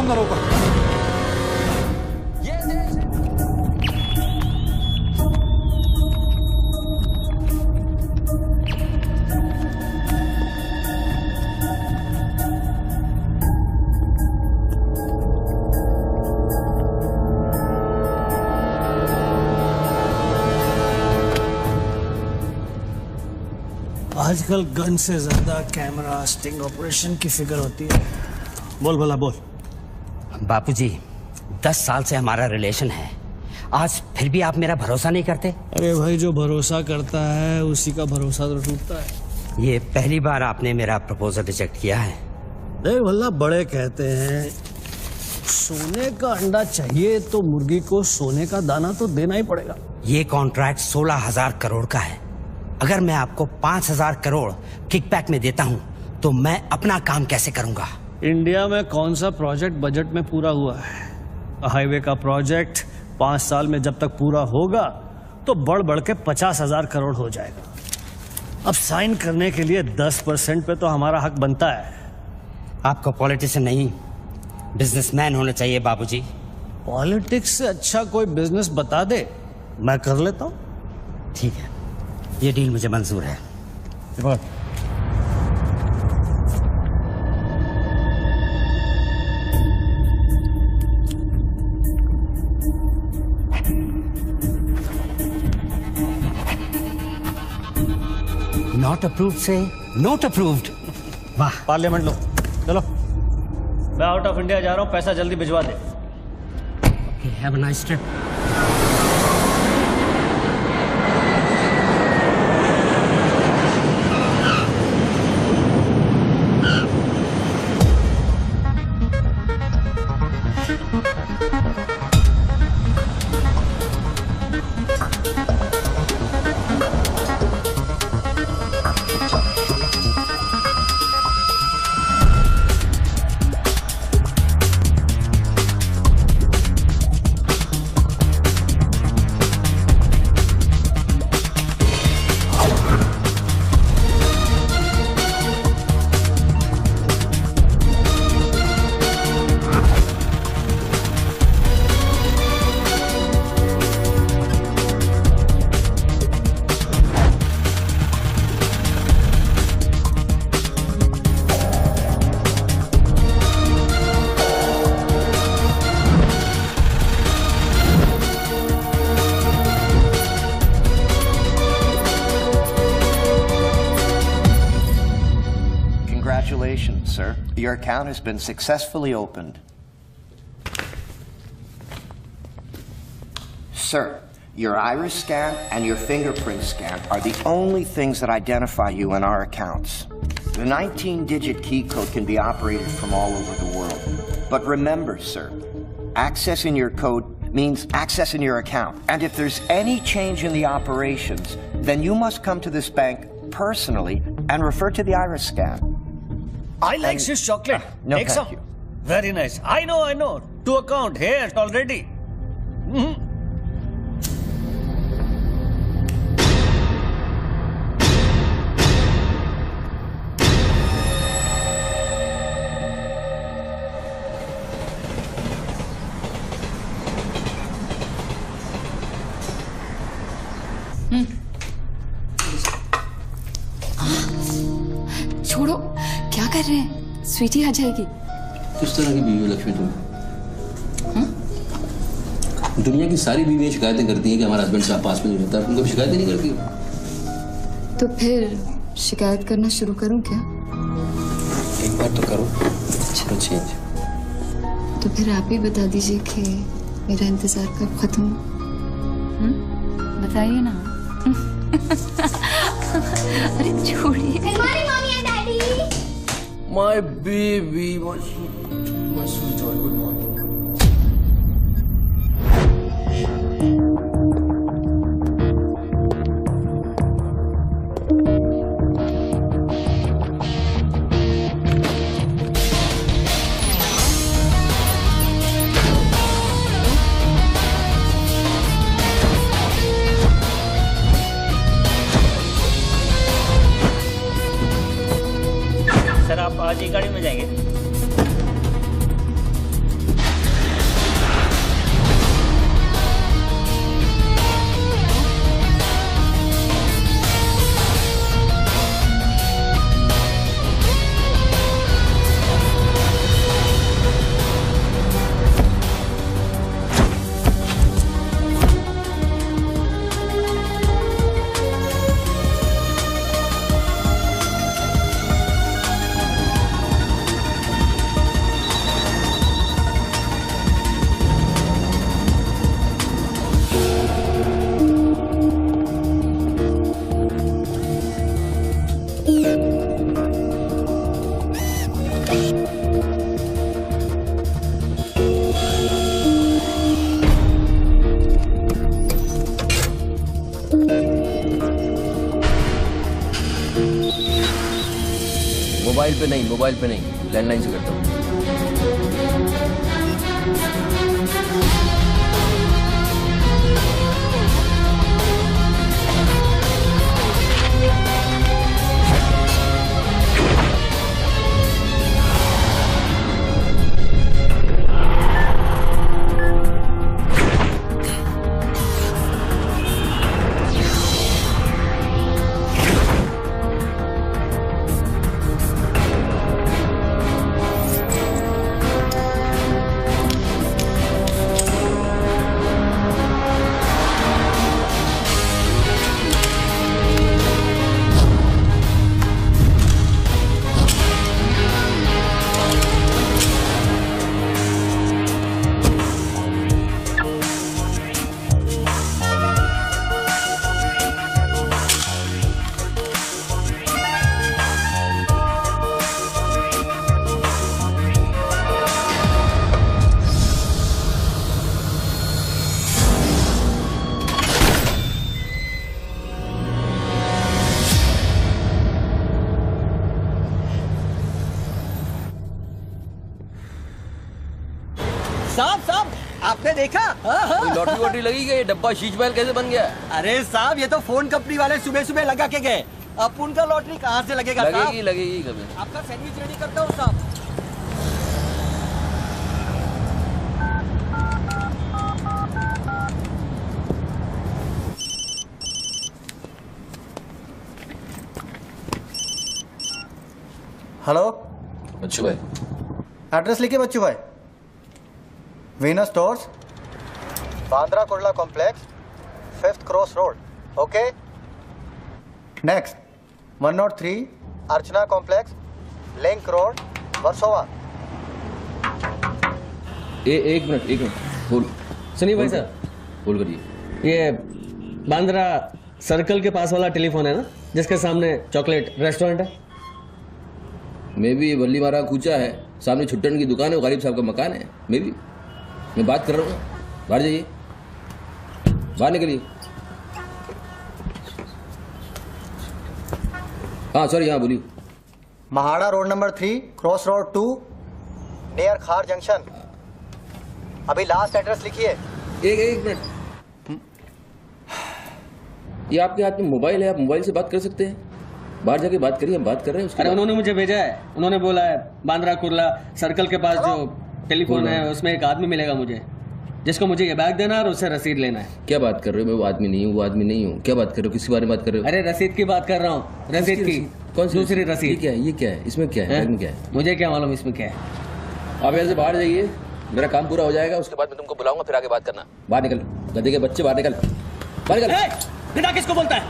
ना रोको। आजकल गन से ज्यादा कैमरा स्टिंग ऑपरेशन की फिक्र होती है। बोल भला बोल। बापूजी 10 साल से हमारा रिलेशन है, आज फिर भी आप मेरा भरोसा नहीं करते? अरे भाई, जो भरोसा करता है उसी का भरोसा तो टूटता है। ये पहली बार आपने मेरा प्रपोजल रिजेक्ट किया है। देख भला, बड़े कहते हैं सोने का अंडा चाहिए तो मुर्गी को सोने का दाना तो देना ही पड़ेगा। ये कॉन्ट्रैक्ट 16,000 करोड़ का है। अगर मैं आपको 5,000 करोड़ किकबैक में देता हूं तो मैं अपना काम कैसे करूंगा? इंडिया में कौन सा प्रोजेक्ट बजट में पूरा हुआ है? हाईवे का प्रोजेक्ट 5 साल में जब तक पूरा होगा तो बढ़ बढ़ के 50,000 करोड़ हो जाएगा। अब साइन करने के लिए 10% पे तो हमारा हक बनता है। आपको पॉलिटिशियन नहीं बिजनेसमैन होना चाहिए बाबूजी। पॉलिटिक्स से अच्छा कोई बिजनेस बता दे, मैं कर लेता हूं। ठीक है, ये डील मुझे मंजूर है। नॉट अप्रूव्ड से नोट अप्रूव्ड। वाह, पार्लियामेंट लो। चलो, मैं आउट ऑफ इंडिया जा रहा हूं, पैसा जल्दी भिजवा दे। Have a nice trip. Congratulations, sir. Your account has been successfully opened. Sir, your iris scan and your fingerprint scan are the only things that identify you in our accounts. The 19-digit key code can be operated from all over the world. But remember, sir, accessing your code means accessing your account. And if there's any change in the operations, then you must come to this bank personally and refer to the iris scan. I like Swiss chocolate. No, Take thank some. you. Very nice. I know. To account here already. छोड़ो, क्या कर रहे हैं? स्वीटी आ जाएगी। किस तरह की बीवी है लक्ष्मी तुम? दुनिया की सारी बीवियां शिकायतें करती हैं कि हमारा हस्बैंड साहब पास में नहीं रहता, तुम कभी शिकायतें नहीं करती? तो फिर शिकायत करना शुरू करूं क्या? एक बार तो करो, चलो चेंज। तो फिर आप ही बता दीजिए कि मेरा इंतजार कब खत्म? बताइए ना। अरे छोड़िए। My baby, my sweetheart, good morning. Sir, आप आज ही गाड़ी में जाएंगे? मोबाइल पे नहीं, लैंडलाइन से करता हूँ। साहब आपने देखा? कोई लॉटरी वॉटरी लगी क्या? ये डब्बा शीश महल कैसे बन गया? अरे साहब ये तो फोन कंपनी वाले सुबह सुबह लगा के गए। अब उनका लॉटरी कहाँ से लगेगा? लगेगी कभी। आपका सैंडविच रेडी करता हूँ साहब। हेलो बच्चू भाई, एड्रेस लिखिए बच्चू भाई। Venus stores, Bandra Kurla complex, 5th cross road. Okay next 103 अर्चना कॉम्प्लेक्स, लिंक रोड, वर्सोवा। एक मिनट बोल। सुनिए भाई साहब, बोल करिए। ये बांद्रा सर्कल के पास वाला टेलीफोन है ना, जिसके सामने चॉकलेट रेस्टोरेंट है? मैं भी बल्ली मारा कूचा है, सामने छुट्टन की दुकान है, गरीब साहब का मकान है। मैं बात कर रहा हूँ। बाहर जाइए, बाहर निकलिए। हाँ सॉरी, हाँ बोलिए। MHADA road number 3 cross road 2 near खार जंक्शन। अभी लास्ट एड्रेस लिखिए। एक मिनट, ये आपके हाथ में मोबाइल है, आप मोबाइल से बात कर सकते हैं। बाहर जाके बात करिए, हम बात कर रहे हैं। अरे उन्होंने मुझे भेजा है, उन्होंने बोला है बांद्रा कुर्ला सर्कल के पास जो टेलीफोन है उसमें एक आदमी मिलेगा मुझे, जिसको मुझे ये बैग देना है और उससे रसीद लेना है। क्या बात कर रहे हो? मैं वो आदमी नहीं हूँ। क्या बात कर रहे हो? किसके बारे में बात कर रहे हो? अरे रसीद की बात कर रहा हूँ, रसीद की। कौन सी दूसरी रसीद? ये क्या है? इसमें क्या है? बैग में क्या है? मुझे क्या मालूम इसमें क्या है। आप यहाँ से बाहर जाइए, मेरा काम पूरा हो जाएगा, उसके बाद मैं तुमको बुलाऊंगा, फिर आगे बात करना। बाहर निकल, गधे के बच्चे, बाहर निकल। पिता किसको बोलता है?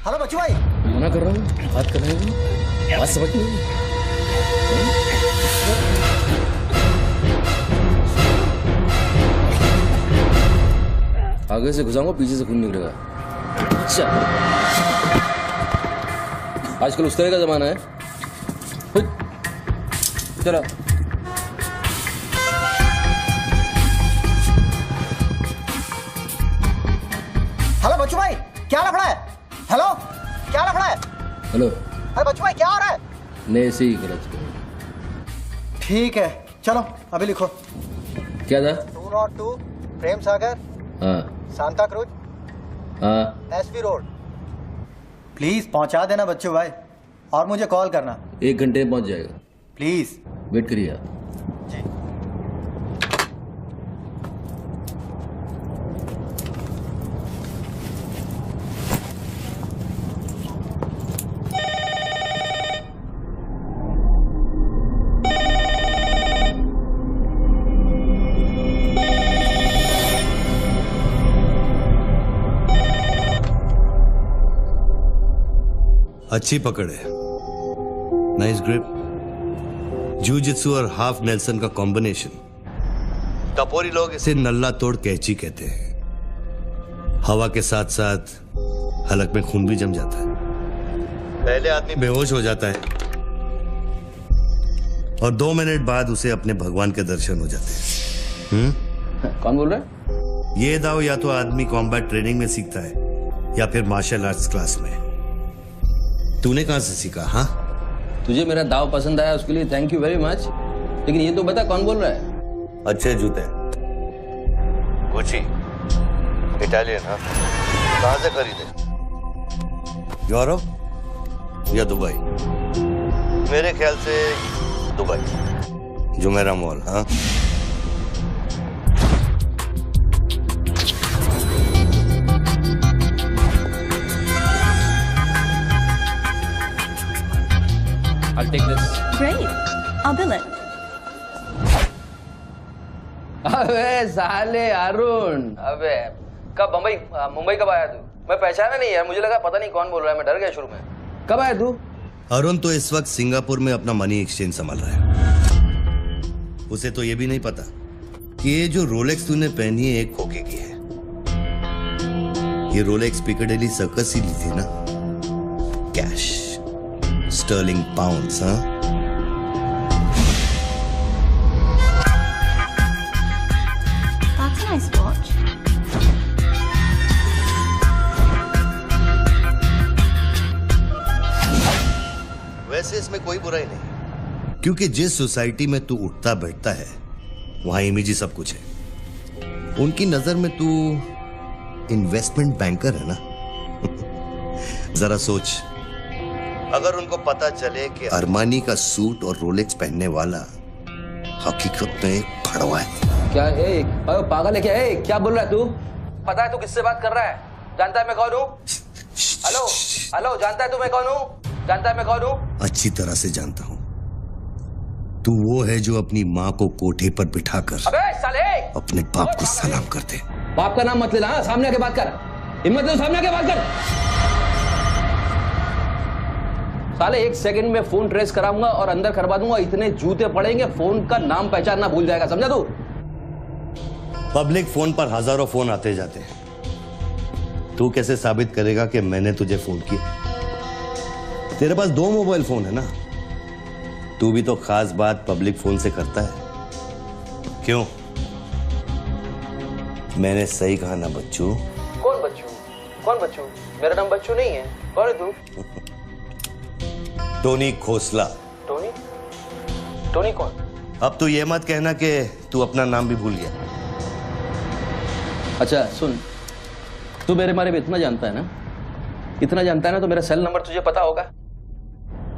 हेलो बच्चू भाई, मना कर रहा हूँ, बात कर रहे हो, बात समझ नहीं। आगे से घुसाऊंगा, पीछे से खून निकलेगा। अच्छा, आजकल उस तरह का जमाना है। चलो हेलो बच्चू भाई, क्या लफड़ा है? हेलो, क्या लफड़ा है? हेलो, अरे बच्चू भाई क्या हो रहा है? नहीं ऐसे ही गलत करो। ठीक है चलो अभी लिखो। क्या था? 202 प्रेम सागर, हाँ सांता क्रूज, हाँ, एसवी रोड। प्लीज पहुंचा देना बच्चू भाई, और मुझे कॉल करना। 1 घंटे में पहुंच जाएगा, प्लीज। वेट करिए आप। जी। अच्छी पकड़ है, नाइस ग्रिप। जूजित्सु और हाफ नेल्सन का कॉम्बिनेशन। टपोरी लोग इसे नल्ला तोड़ कैची कहते हैं। हवा के साथ साथ हलक में खून भी जम जाता है। पहले आदमी बेहोश हो जाता है और 2 मिनट बाद उसे अपने भगवान के दर्शन हो जाते हैं। कौन बोल रहा है? ये दाव या तो आदमी कॉम्बैट ट्रेनिंग में सीखता है या फिर मार्शल आर्ट्स क्लास में। तूने कहां से सीखा? हाँ, तुझे मेरा दाव पसंद आया उसके लिए थैंक यू वेरी मच, लेकिन ये तो बता कौन बोल रहा है? अच्छे जूते, गुची, इटालियन। हाँ, कहां से खरीदे? यूरोप या दुबई? मेरे ख्याल से दुबई, जुमेरा मॉल। हाँ, I'll take this. Great. I'll bill it. अबे साले अरुण, अबे कब मुंबई कब आया तू? मैं पहचाना नहीं यार, मुझे लगा पता नहीं कौन बोल रहा है, मैं डर गया शुरू में। कब आया तू? अरुण तो इस वक्त सिंगापुर में अपना मनी एक्सचेंज संभाल रहा है। उसे तो ये भी नहीं पता कि ये जो रोलेक्स तूने पहनी है एक खोखे की है। ये रोलेक्स पिकाडेली सर्कस ही ली थी ना, कैश, स्टर्लिंग पाउंड्स। हाँ, That's a nice watch. वैसे इसमें कोई बुराई नहीं, क्योंकि जिस सोसाइटी में तू उठता बैठता है वहां इमेज ही सब कुछ है। उनकी नजर में तू इन्वेस्टमेंट बैंकर है ना। जरा सोच, अगर उनको पता चले कि अरमानी का सूट और रोलेक्स पहनने वाला हकीकत में एक भड़वा है। क्या है? पागल है क्या? क्या बोल रहा है तू? पता है तू किससे बात कर रहा है? जानता है मैं कौन हूँ? हेलो हेलो, जानता है तू मैं कौन हूँ? जानता है मैं कौन हूँ? अच्छी तरह से जानता हूँ। तू वो है जो अपनी माँ को कोठे पर बिठाकर अबे साले अपने बाप को सलाम करते। बाप का नाम मत लेना, सामने आके बात कर। हिम्मत है तो सामने आके बात कर। साले 1 सेकंड में फोन ट्रेस कराऊंगा और अंदर करवा दूंगा, इतने जूते पड़ेंगे, फोन का नाम पहचान ना भूल जाएगा, समझा तू? पब्लिक फोन पर हजारों फोन आते जाते हैं। तू कैसे साबित करेगा कि मैंने तुझे फोन किया? तेरे पास 2 मोबाइल फोन है ना। तू भी तो खास बात पब्लिक फोन से करता है, क्यों? मैंने सही कहा ना बच्चू? कौन बच्चू? कौन बच्चू? मेरा नाम बच्चू नहीं है। कौन है तू? टोनी खोसला। टोनी? टोनी कौन? अब तू ये मत कहना कि तू अपना नाम भी भूल गया। अच्छा सुन, तू मेरे बारे में इतना जानता है ना, इतना जानता है ना, तो मेरा सेल नंबर तुझे पता होगा।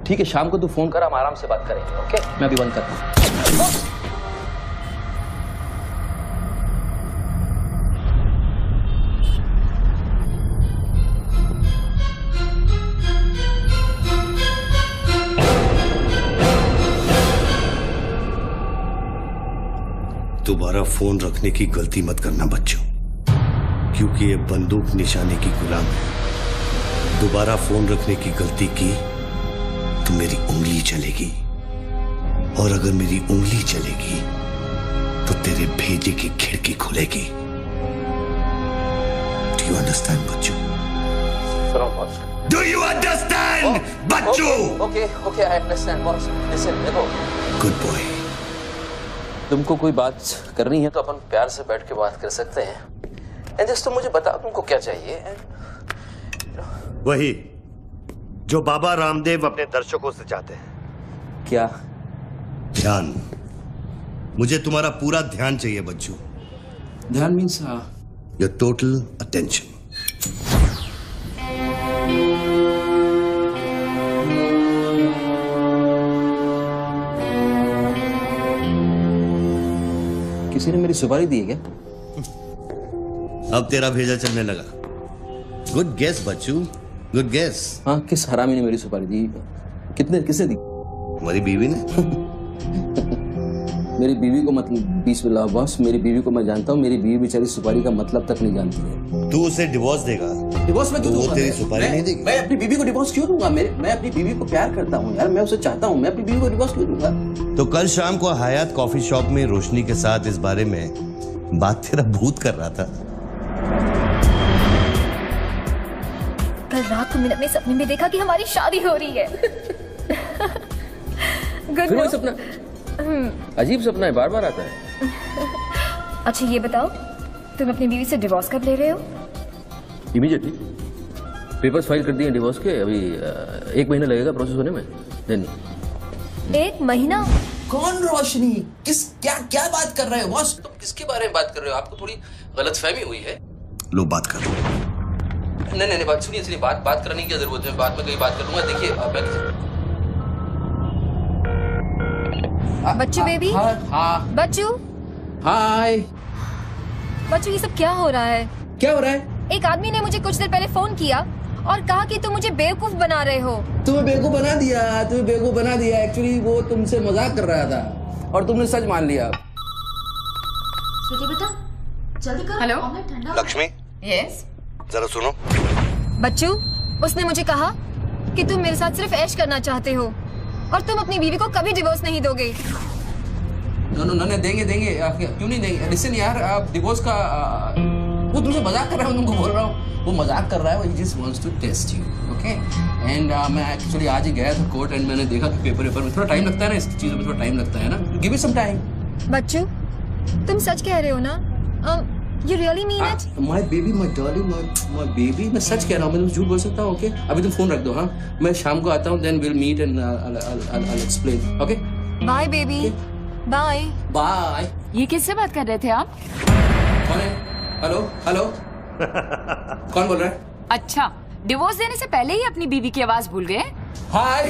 ठीक है, शाम को तू फोन कर, हम आराम से बात करेंगे। ओके, मैं अभी बंद करता हूं। दोबारा फोन रखने की गलती मत करना बच्चों, क्योंकि ये बंदूक निशाने की गुलाम है। दोबारा फोन रखने की गलती की तो मेरी उंगली चलेगी, और अगर मेरी उंगली चलेगी तो तेरे भेजे की खिड़की खुलेगी। Do you understand Bachchu? Do you understand Bachchu? Okay okay, I understand boss. Listen, देखो, गुड बॉय। तुमको कोई बात करनी है तो अपन प्यार से बैठ के बात कर सकते हैं। एंड जस्ट तुम मुझे बताओ तुमको क्या चाहिए। वही जो बाबा रामदेव अपने दर्शकों से चाहते हैं। क्या? ध्यान। मुझे तुम्हारा पूरा ध्यान चाहिए बच्चू। ध्यान मीन्स योर टोटल अटेंशन। किसी ने मेरी सुपारी दी है क्या? अब तेरा भेजा चलने लगा। गुड गेस बच्चू, गुड गेस। हाँ, किस हरामी ने मेरी सुपारी दी? किसने दी? हमारी बीवी ने। मेरी बीवी को मतलब 20 लाख बॉस, मेरी बीवी को मैं जानता हूँ। मेरी बीवी बेचारी सुपारी का मतलब तक नहीं जानती है। तू उसे डिवोर्स देगा? डिवोर्स में क्यों दूंगा? वो तेरी सुपारी नहीं देगी। मैं अपनी बीवी को डिवोर्स क्यों दूंगा? मैं अपनी बीवी को प्यार करता हूँ यार, मैं उसे चाहता हूँ, मैं अपनी बीवी को डिवोर्स क्यों दूंगा? तो कल शाम को हयात कॉफी शॉप में रोशनी के साथ इस बारे में बात तेरा भूत कर रहा था। कल रात को मैंने अपने सपने में देखा कि हमारी शादी हो रही है। फिर वही सपना? अजीब सपना है, बार बार आता है। अच्छा ये बताओ, तुम अपनी बीवी से डिवोर्स कब ले रहे हो? इमीडिएटली पेपर्स फाइल कर दिए डिवोर्स के, अभी 1 महीना लगेगा प्रोसेस होने में। देन 1 महीना? कौन रोशनी? क्या क्या बात कर रहे हो बॉस? तुम किसके बारे में बात कर रहे हो? आपको थोड़ी गलतफहमी हुई है। लो बात कर। नहीं बात सुनिए, बात करने की क्या जरूरत है? बाद में कहीं बात करूंगा। देखिए बच्चू बेबी। हाँ बच्चू। हाय। बच्चू ये सब क्या हो रहा है? क्या हो रहा है? एक आदमी ने मुझे कुछ देर पहले फोन किया और कहा कि तुम मुझे बेवकूफ बना रहे हो। तुम्हें बेवकूफ बना दिया। एक्चुअली वो तुमसे मजाक कर रहा था और तुमने सच मान लिया। स्वीटी बेटा जल्दी कर। हेलो लक्ष्मी। यस जरा सुनो। बच्चू उसने मुझे कहा कि तुम मेरे साथ सिर्फ ऐश करना चाहते हो और तुम अपनी बीवी को कभी डिवोर्स नहीं दोगे। नो देंगे क्यों नहीं देंगे? लिसन यार, आप डिवोर्स का वो तुमसे मजाक कर रहा है। मैं तुमको बोल रहा हूँ वो मजाक कर रहा है। वो just wants to test you, okay? And मैं एक्चुअली आज ही गया था कोर्ट एंड मैंने देखा कि पेपर में थोड़ा टाइम लगता है ना, इस चीजों में थोड़ा टाइम लगता है ना। Give me some time. बच्चू तुम सच कह रहे हो ना? You really mean it? My baby, my darling, my baby. मैं सच कह रहा हूँ, मैं तुम झूठ बोल सकता हूँ, ओके? अभी तुम फोन रख दो, हाँ? मैं शाम को आता हूँ, then we'll meet and I'll explain, okay? Bye baby. Bye. Bye. ये किससे बात कर रहे थे आप? कौन है? हेलो कौन बोल रहा है? अच्छा, डिवोर्स देने से पहले ही अपनी बीवी की आवाज भूल गए? हाय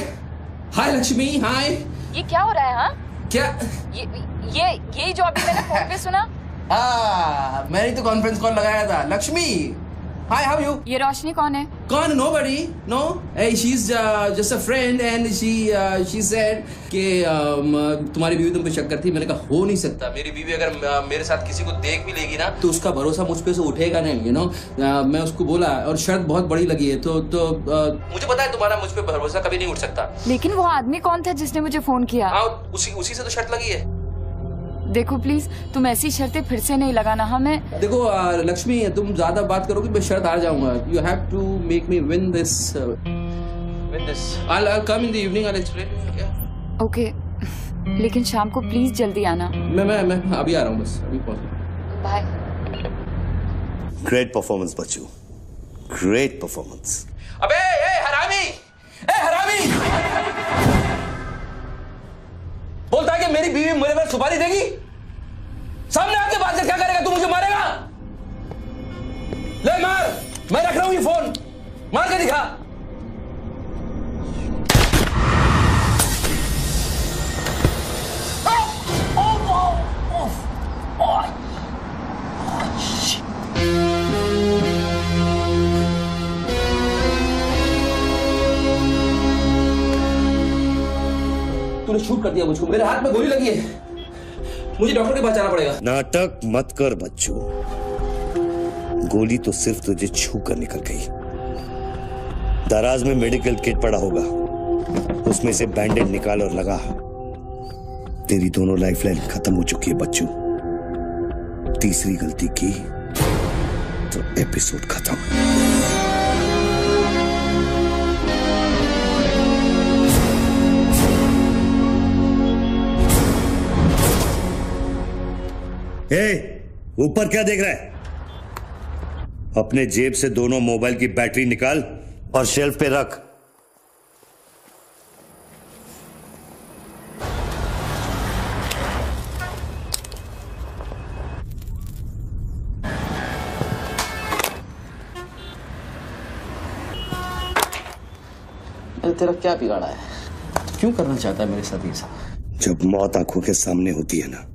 लक्ष्मी, हाय। ये क्या हो रहा है? हाँ क्या? ये जो अभी मैंने फोन पे सुना। मैंने तो कॉन्फ्रेंस कॉल लगाया था। Lakshmi, hi, how you? ये रोशनी कौन है? कौन? Nobody, no. She is just a friend and she said कि तुम्हारी बीवी तुम पे शक करती। मैंने कहा हो नहीं सकता, मेरी बीवी अगर मेरे साथ किसी को देख भी लेगी ना तो उसका भरोसा मुझ पे से उठेगा नहीं, यू नो। मैं उसको बोला और शर्त बहुत बड़ी लगी है, तो मुझे पता है तुम्हारा मुझ पे भरोसा कभी नहीं उठ सकता। लेकिन वो आदमी कौन था जिसने मुझे फोन किया? उसी से तो शर्त लगी है। देखो प्लीज तुम ऐसी शर्तें फिर से नहीं लगाना। हमें देखो लक्ष्मी, तुम ज्यादा बात करोगे मैं शर्त हार जाऊंगा। You have to make me win this. I'll come in the evening, I'll explain. Okay, लेकिन शाम को प्लीज जल्दी आना। मैं अभी आ रहा हूँ, बस अभी पहुंच। बाय। ग्रेट परफॉर्मेंस बच्चू, ग्रेट परफॉर्मेंस। अबे हरामी, बोलता है कि मेरी बीवी मेरे पर सुपारी देगी। सामने आके बात कर, क्या करेगा तू? मुझे मारेगा? ले मार, मैं रख रहा हूं ये फोन, मार के दिखा। तूने शूट कर दिया मुझको, मेरे हाथ में गोली लगी है, मुझे डॉक्टर के पास जाना पड़ेगा। नाटक मत कर बच्चू, गोली तो सिर्फ तुझे छू कर निकल गई। दराज में मेडिकल किट पड़ा होगा, उसमें से बैंडेज निकाल और लगा। तेरी दोनों लाइफलाइन खत्म हो चुकी है बच्चू। तीसरी गलती की तो एपिसोड खत्म। ऊपर क्या देख रहा है? अपने जेब से दोनों मोबाइल की बैटरी निकाल और शेल्फ पे रख। तेरा क्या बिगाड़ा है? क्यों करना चाहता है मेरे साथ ये सब? जब मौत आंखों के सामने होती है ना,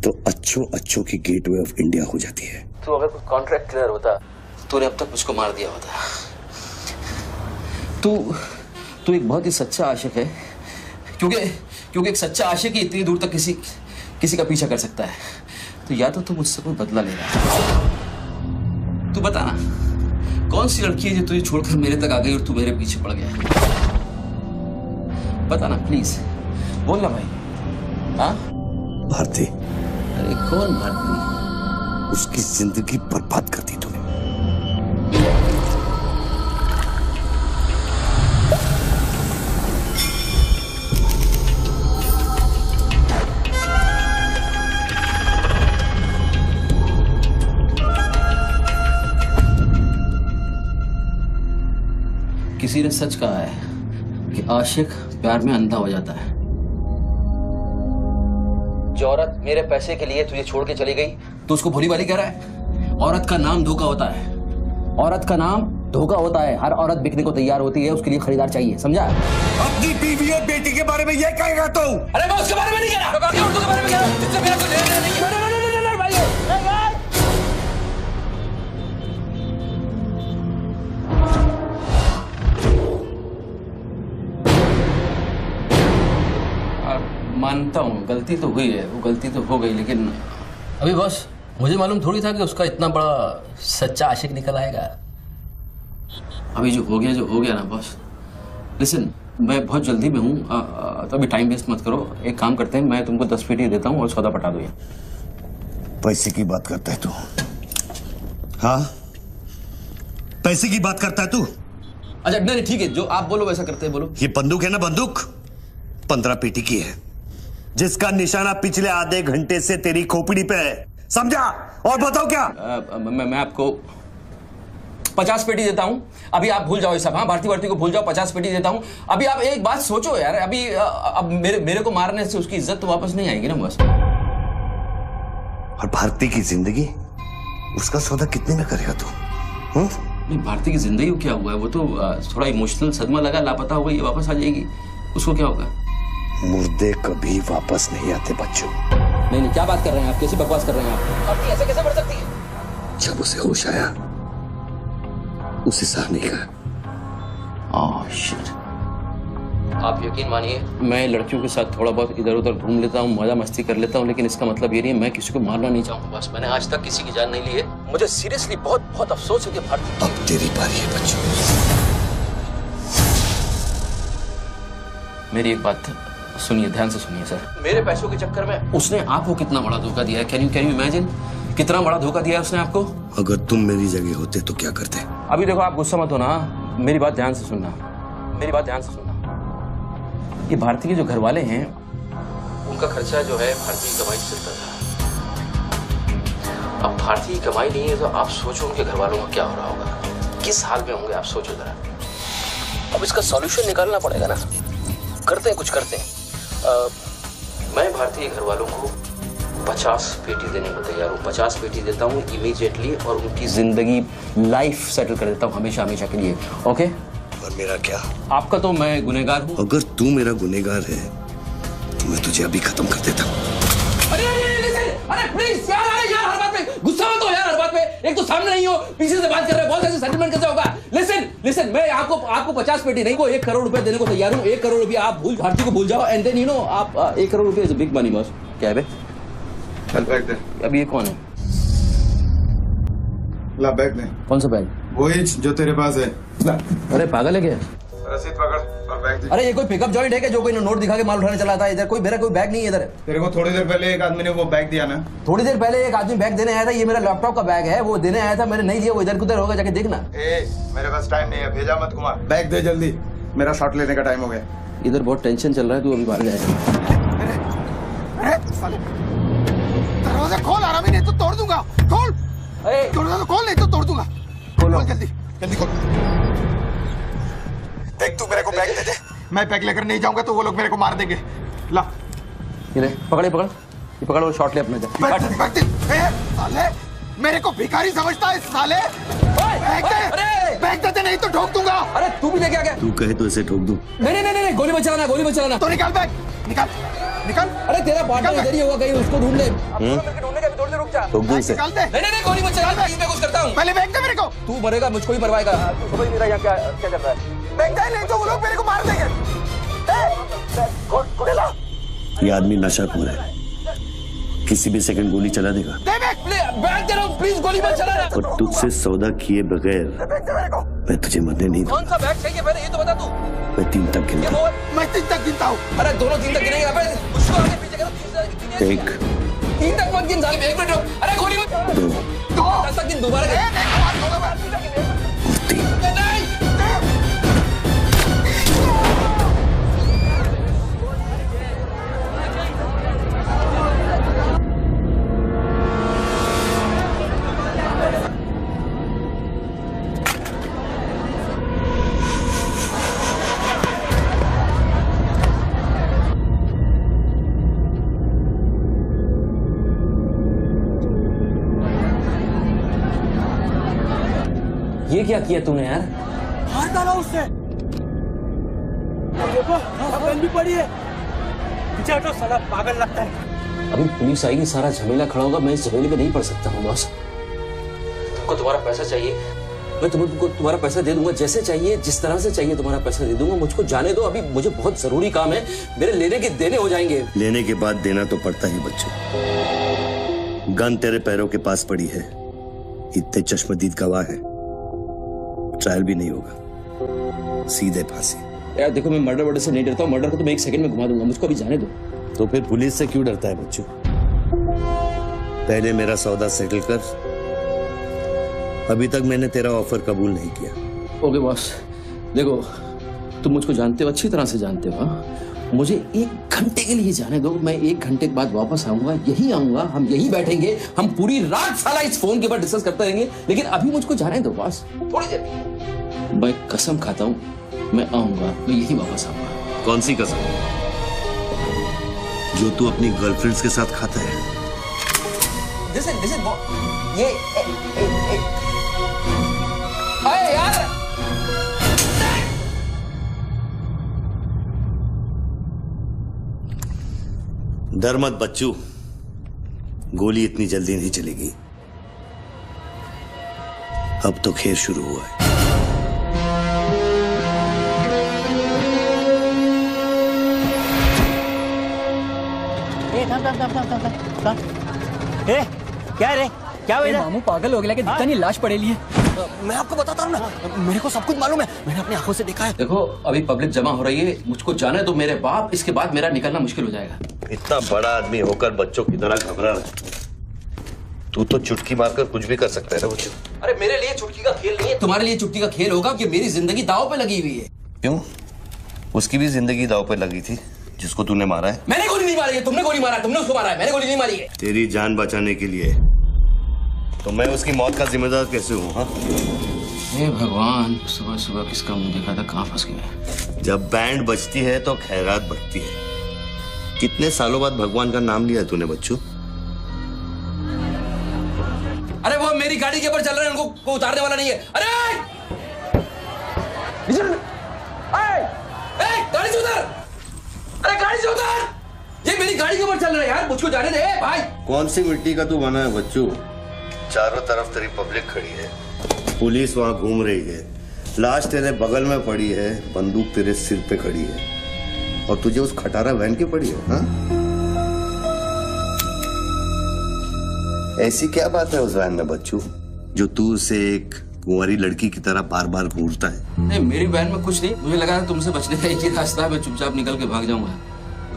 तो अच्छों की गेटवे ऑफ इंडिया हो जाती है। तो अगर कुछ कॉन्ट्रैक्ट क्लियर होता, तूने अब तक मुझको मार दिया होता। तू एक बहुत ही सच्चा आशिक है, क्योंकि एक सच्चा आशिक ही इतनी दूर तक किसी का पीछा कर सकता है। तो या तो तू मुझसे कोई बदला ले रहा है। तू बता ना, कौन सी लड़की है जो तुझे छोड़कर मेरे तक आ गई और तू मेरे पीछे पड़ गया? बता ना प्लीज, बोल ना भाई। हाँ भारती। अरे कौन भारती? उसकी जिंदगी बर्बाद कर दी तूने। किसी ने सच कहा है कि आशिक प्यार में अंधा हो जाता है। जो औरत मेरे पैसे के लिए तुझे छोड़ के चली गई तो उसको भोली भाली कह रहा है? औरत का नाम धोखा होता है। औरत का नाम धोखा होता है। हर औरत बिकने को तैयार होती है, उसके लिए खरीदार चाहिए, समझा? अपनी बीवी और बेटी के बारे में ये कहेगा तू? अरे मैं उसके बारे में नहीं कह रहा, उर्दू के बारे में कह रहा हूं, जिससे मेरा कोई लेना नहीं। मानता हूँ गलती तो हुई है, वो गलती तो हो गई, लेकिन अभी बस मुझे मालूम थोड़ी था कि उसका इतना बड़ा सच्चा आशिक निकल आएगा। अभी जो हो गया ना बॉस। लिसन, मैं बहुत जल्दी में हूँ, तो अभी टाइम वेस्ट मत करो। एक काम करते हैं, मैं तुमको 10 पेटी देता हूँ और सौदा पटा दो। पैसे की बात करता है तू? हाँ, पैसे की बात करता है तू? अच्छा नहीं ठीक है, जो आप बोलो वैसा करते हैं, बोलो। ये बंदूक है ना, बंदूक 15 पेटी की है, जिसका निशाना पिछले आधे घंटे से तेरी खोपड़ी पे है, समझा? और बताओ क्या? मैं आपको 50 पेटी देता हूं। अभी आप भूल जाओ ये सब। हाँ, भारती को भूल जाओ, 50 पेटी देता हूं। अभी आप एक बात सोचो यार, अभी अब मेरे को मारने से उसकी इज्जत तो वापस नहीं आएगी ना बस। और भारती की जिंदगी, उसका सौदा कितने में करेगा तू? नहीं, भारती की जिंदगी को क्या हुआ है? वो तो थोड़ा इमोशनल सदमा लगा, लापता हो गई, वापस आ जाएगी। उसको क्या होगा? मुर्दे कभी वापस नहीं आते बच्चों। नहीं, क्या बात कर रहे हैं आप? कैसी बकवास कर रहे हैं आप? आपकी ऐसे कैसे बढ़ सकती है? जब उसे होश आया, उसे सहने का। Oh shit. आप यकीन मानिए, मैं लड़कियों के साथ थोड़ा बहुत इधर उधर घूम लेता हूँ, मजा मस्ती कर लेता हूँ, लेकिन इसका मतलब ये नहीं है मैं किसी को मारना नहीं चाहूंगा। बस मैंने आज तक किसी की जान नहीं ली है। मुझे सीरियसली बहुत बहुत अफसोस है कि भारती। अब तेरी बारी है बच्चों। मेरी एक बात सुनिए, ध्यान से सुनिए सर। मेरे पैसों के चक्कर में उसने आपको कितना बड़ा धोखा दिया है? कैन यू इमेजिन कितना बड़ा धोखा दिया है उसने आपको? अगर तुम मेरी जगह होते तो क्या करते? अभी देखो, आप गुस्सा मत होना, मेरी बात ध्यान से सुनना, मेरी बात ध्यान से सुनना। ये भारती के जो घर वाले हैं, उनका खर्चा जो है भारती की कमाई से चलता था। अब भारती की कमाई नहीं है तो आप सोचो उनके घर वालों का क्या हो रहा होगा, किस हाल में होंगे, आप सोचो जरा। अब इसका सॉल्यूशन निकालना पड़ेगा ना। करते हैं, कुछ करते हैं। मैं भारती के घर वालों को 50 पेटी देने को तैयार हूँ। 50 पेटी देता हूँ इमीडिएटली और उनकी जिंदगी लाइफ सेटल कर देता हूँ हमेशा हमेशा के लिए। ओके? और मेरा क्या? आपका तो मैं गुनहगार हूँ। अगर तू मेरा गुनहगार है तो मैं तुझे अभी खत्म कर देता हूँ। अरे प्लीज यार, अरे यार, हर बात पे गुस्सा मत हो यार, हर बात पे। एक तो सामने नहीं हो, पीछे से बात कर रहे हो, बहुत ऐसे सेटलमेंट कैसे होगा? लिसन, मैं आपको 50 पेटी नहीं, वो 1 करोड़ रुपए देने को तैयार हूँ। 1 करोड़ रुपए आप भारती को भूल जाओ, एंड देन यू नो आप 1 करोड़ रुपए इज बिग मनी बॉस। क्या है बे? चल बैग दे। अब ये कौन है? ला बैग दे। कौन सा बैग? वही जो तेरे पास है। अरे पागल है क्या? रसीद पकड़ और बैग दे। अरे ये कोई पिकअप जॉइंट है क्या जो कोई नोट दिखा के माल उठाने चला था? इधर मेरा कोई बैग नहीं है इधर। तेरे को थोड़ी देर पहले एक आदमी ने वो बैग दिया ना? थोड़ी देर पहले एक आदमी बैग देने आया था। ये मेरा लैपटॉप का बैग है, वो देने आया था, मैंने नहीं दिया। वो इधर उधर होगा, जाके देखना। मेरे पास टाइम नहीं है, भेजा मत घुमा। बैग दे जल्दी, मेरा शॉट लेने का टाइम हो गया। इधर बहुत टेंशन चल रहा है, तू अभी बाहर जाएगा। दरवाजा खोल, आरामी, नहीं तो तोड़ दूंगा। खोल दरवाजा, खोल नहीं तो तोड़ दूंगा। खोल जल्दी खोल। देख, तू मेरे को बैग दे दे, मैं बैग लेकर नहीं जाऊंगा तो वो लोग मेरे को मार देंगे। ला ये पकड़ वो शॉट ले अपने। साले मेरे को भिखारी समझता है साले। बैग दे नहीं तो ठोक दूंगा। अरे तू भी लेके आ गया। तू कहे तो इसे ठोक दूं? नहीं, गोली मत चलाना। तो निकाल बैग, निकाल। अरे तेरा पार्टनर इधर ही होगा कहीं, उसको ढूंढ ले। ढूंढने का भी थोड़ी देर रुक जा। ठोक दूं इसे? निकाल दे। नहीं, गोली मत चला, मैं कुछ करता हूँ। पहले बैग दे मेरे को। तू मरेगा, मुझको ही मरवाएगा। समझ नहीं रहा यहाँ क्या चल रहा है। बैग दे, नहीं तो वो लोग मेरे को मार देंगे। ये आदमी नशाखोर है, किसी भी सेकंड गोली चला देगा। बैग दे रहा हूँ, प्लीज गोली मत चलाना। और तुझसे सौदा किए बगैर मैं तुझे मरने नहीं दूंगा। कौन सा बैग चाहिए पहले ये तो बता तू। मैं 3 तक गिनता हूँ। मैं 3 तक गिनता हूँ। अरे दोनों 3 तक गिनेंगे, उसको आगे पीछे करो। 1 3 तक मत गिन साले, 1 मिनट रुक। अरे गोली मत। 2 10 तक गिन दोबारा। और 3। ये क्या किया तूने यार? मार डाला उससे। देखो गन भी पड़ी है। पीछे हटो साला पागल लगता है। अभी पुलिस आएगी, सारा झमेला खड़ा होगा, मैं इस झमेले में नहीं पड़ सकता हूँ बॉस। तुमको तुम्हारा पैसा चाहिए, मैं तुमको तुम्हारा पैसा दे दूंगा, जैसे चाहिए जिस तरह से चाहिए तुम्हारा पैसा दे दूंगा। मुझको जाने दो, अभी मुझे बहुत जरूरी काम है, मेरे लेने के देने हो जाएंगे। लेने के बाद देना तो पड़ता ही बच्चों। गन तेरे पैरों के पास पड़ी है, इतने चश्मदीद गवाह है, ट्रायल भी नहीं होगा, सीधे फांसी। यार देखो, मैं मर्डर से नहीं डरता हूँ, मर्डर को तो मैं 1 सेकंड में घुमा दूंगा, मुझको अभी जाने दो। तो फिर पुलिस से क्यों डरता है बच्चों? पहले मेरा सौदा सेटल कर। अभी तक मैंने तेरा ऑफर कबूल नहीं किया। ओके बॉस, देखो तुम मुझको जानते हो, अच्छी तरह से जानते हो। मुझे 1 घंटे के लिए जाने दो, मैं 1 घंटे के बाद वापस आऊंगा, यही आऊंगा, हम यही बैठेंगे, हम पूरी रात साला इस फोन के ऊपर डिस्कस करते रहेंगे, लेकिन अभी मुझको जाने दो बॉस, थोड़ी देर। मैं कसम खाता हूँ, मैं आऊंगा, मैं यही वापस आऊंगा। कौन सी कसम? जो तू अपनी गर्लफ्रेंड्स के साथ खाता है। Listen, ये अरे यार, डर मत बच्चू, गोली इतनी जल्दी नहीं चलेगी। अब तो खेल शुरू हुआ है। क्या रे, क्या हुआ? मामू पागल हो गया कि दिखता नहीं, लाश पड़ेली है। मैं आपको बताता हूँ ना, मेरे को सब कुछ मालूम है, मैंने अपनी आंखों से देखा है। देखो अभी पब्लिक जमा हो रही है, मुझको जाने दो मेरे बाप, इसके बाद मेरा निकलना मुश्किल हो जाएगा। इतना बड़ा आदमी होकर बच्चों की तरह घबरा रहा है। तू तो चुटकी मारकर कुछ भी कर सकता है ना बच्चों। अरे मेरे लिए चुटकी का खेल नहीं है, तुम्हारे लिए चुटकी का खेल होगा कि मेरी जिंदगी दांव पे लगी हुई है। क्यों? उसकी भी जिंदगी दांव पे लगी थी, जिसको तूने मारा है। मैंने गोली नहीं मारी है, तुमने गोली मारा, तुमने उसको मारा है, मैंने गोली नहीं मारी है। तेरी जान बचाने के लिए तो मैं उसकी मौत का जिम्मेदार कैसे हूँ? हाँ, हे भगवान, सुबह सुबह किसका मुंह देखा था, कहाँ फंस गया। जब बैंड बजती है तो खैरात बढ़ती है। कितने सालों बाद भगवान का नाम लिया तूने बच्चू? अरे वो मेरी गाड़ी के ऊपर चल रहे हैं, उनको को उतारने वाला नहीं है। अरे गाड़ी से उतर, अरे गाड़ी से उतर, ये मेरी गाड़ी के ऊपर चल रहा है यार, मुझको जाने दे भाई। कौन सी मिट्टी का तू बना है बच्चू? चारों तरफ तेरी पब्लिक खड़ी है, पुलिस वहां घूम रही है, लाश तेरे बगल में पड़ी है, बंदूक तेरे सिर पे खड़ी है, और तुझे उस खटारा वैन की पड़ी है। हाँ? ऐसी क्या बात है उस वैन में बच्चू, जो तू उसे एक कुंवारी लड़की की तरह बार बार घूरता है? नहीं, मेरी वैन में कुछ नहीं, मुझे लगा तुमसे बचने का एक ही रास्ता है, मैं चुपचाप निकल के भाग जाऊंगा।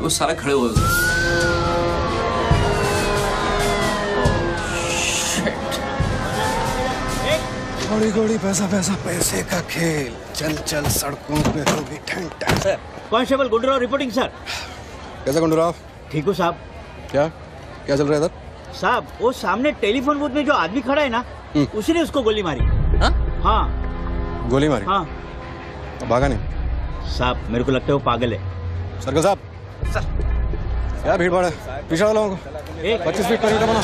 वो सारा खड़े हुए। घोड़ी घोड़ी पैसा पैसा पैसे का खेल, चल चल सड़कों पे होगी ठंड। Sir, constable Gundurao reporting sir. कैसा गुंडूराव? ठीक हो साहब। क्या क्या चल रहा है इधर? साहब वो सामने टेलीफोन बूथ में जो आदमी खड़ा है ना, उसी ने उसको गोली मारी। हाँ गोली मारी? हाँ। भागा नहीं? साहब मेरे को लगता है वो पागल है। सर्कल साहब, सर क्या भीड़ भाड़ है, पीछे वालों को 25 फीट पर बना।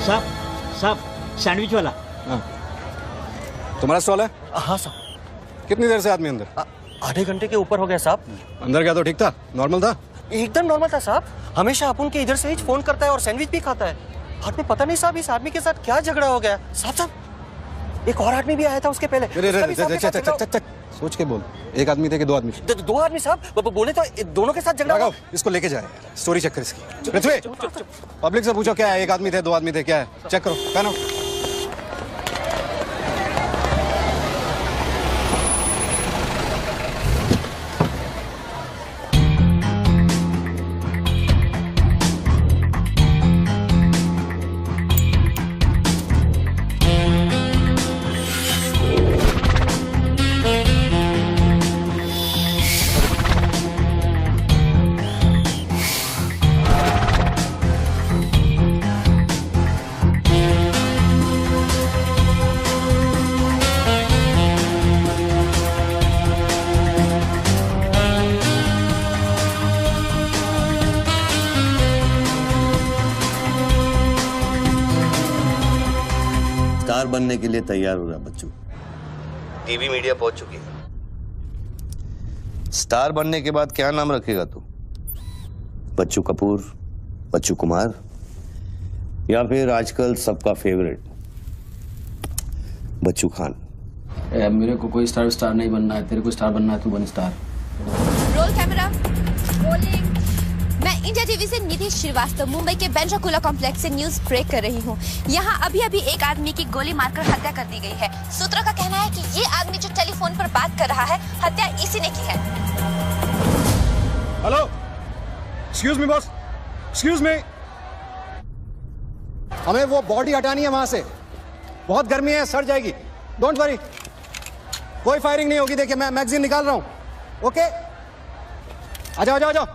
साहब साहब सैंडविच वाला। हाँ। तुम्हारा स्टॉल है? हाँ साहब। कितनी देर से आदमी अंदर? आधे घंटे के ऊपर हो गया साहब। अंदर क्या तो ठीक था, नॉर्मल था? एकदम नॉर्मल था साहब, हमेशा अपन के इधर से ही फोन करता है और सैंडविच भी खाता है। बाद में पता नहीं साहब इस आदमी के साथ क्या झगड़ा हो गया। साहब साहब एक और आदमी भी आया था उसके पहले। सोच के बोल, एक आदमी थे कि 2 आदमी? 2 आदमी साहब, बोले तो दोनों के साथ झगड़ा। इसको लेके जाए, स्टोरी चेक कर इसकी। पृथ्वी, पब्लिक से पूछो क्या है, 1 आदमी थे 2 आदमी थे, क्या है चेक करो। पहनो। बनने के लिए तैयार हो रहा बच्चू। टीवी मीडिया पहुंच चुकी है। स्टार बनने के बाद क्या नाम रखेगा तू? बच्चू कपूर, बच्चू कुमार, या फिर आजकल सबका फेवरेट बच्चू खान? मेरे को कोई स्टार नहीं बनना है। तेरे को स्टार बनना है, तू बन स्टार। Roll camera, rolling. मैं इंडिया टीवी से निधि श्रीवास्तव मुंबई के बांद्रा कुर्ला कॉम्प्लेक्स से न्यूज ब्रेक कर रही हूँ। यहाँ अभी एक आदमी की गोली मारकर हत्या कर दी गई है। सूत्रों का कहना है कि ये आदमी जो टेलीफोन पर बात कर रहा है, हत्या इसी ने की है। Hello, excuse me boss, excuse me. हमें वो बॉडी हटानी है वहां से। बहुत गर्मी है, सड़ जाएगी। डोंट वरी, कोई फायरिंग नहीं होगी। देखिए मैं मैगजीन निकाल रहा हूं। ओके, आ जाओ, आ जाओ, आ जाओ।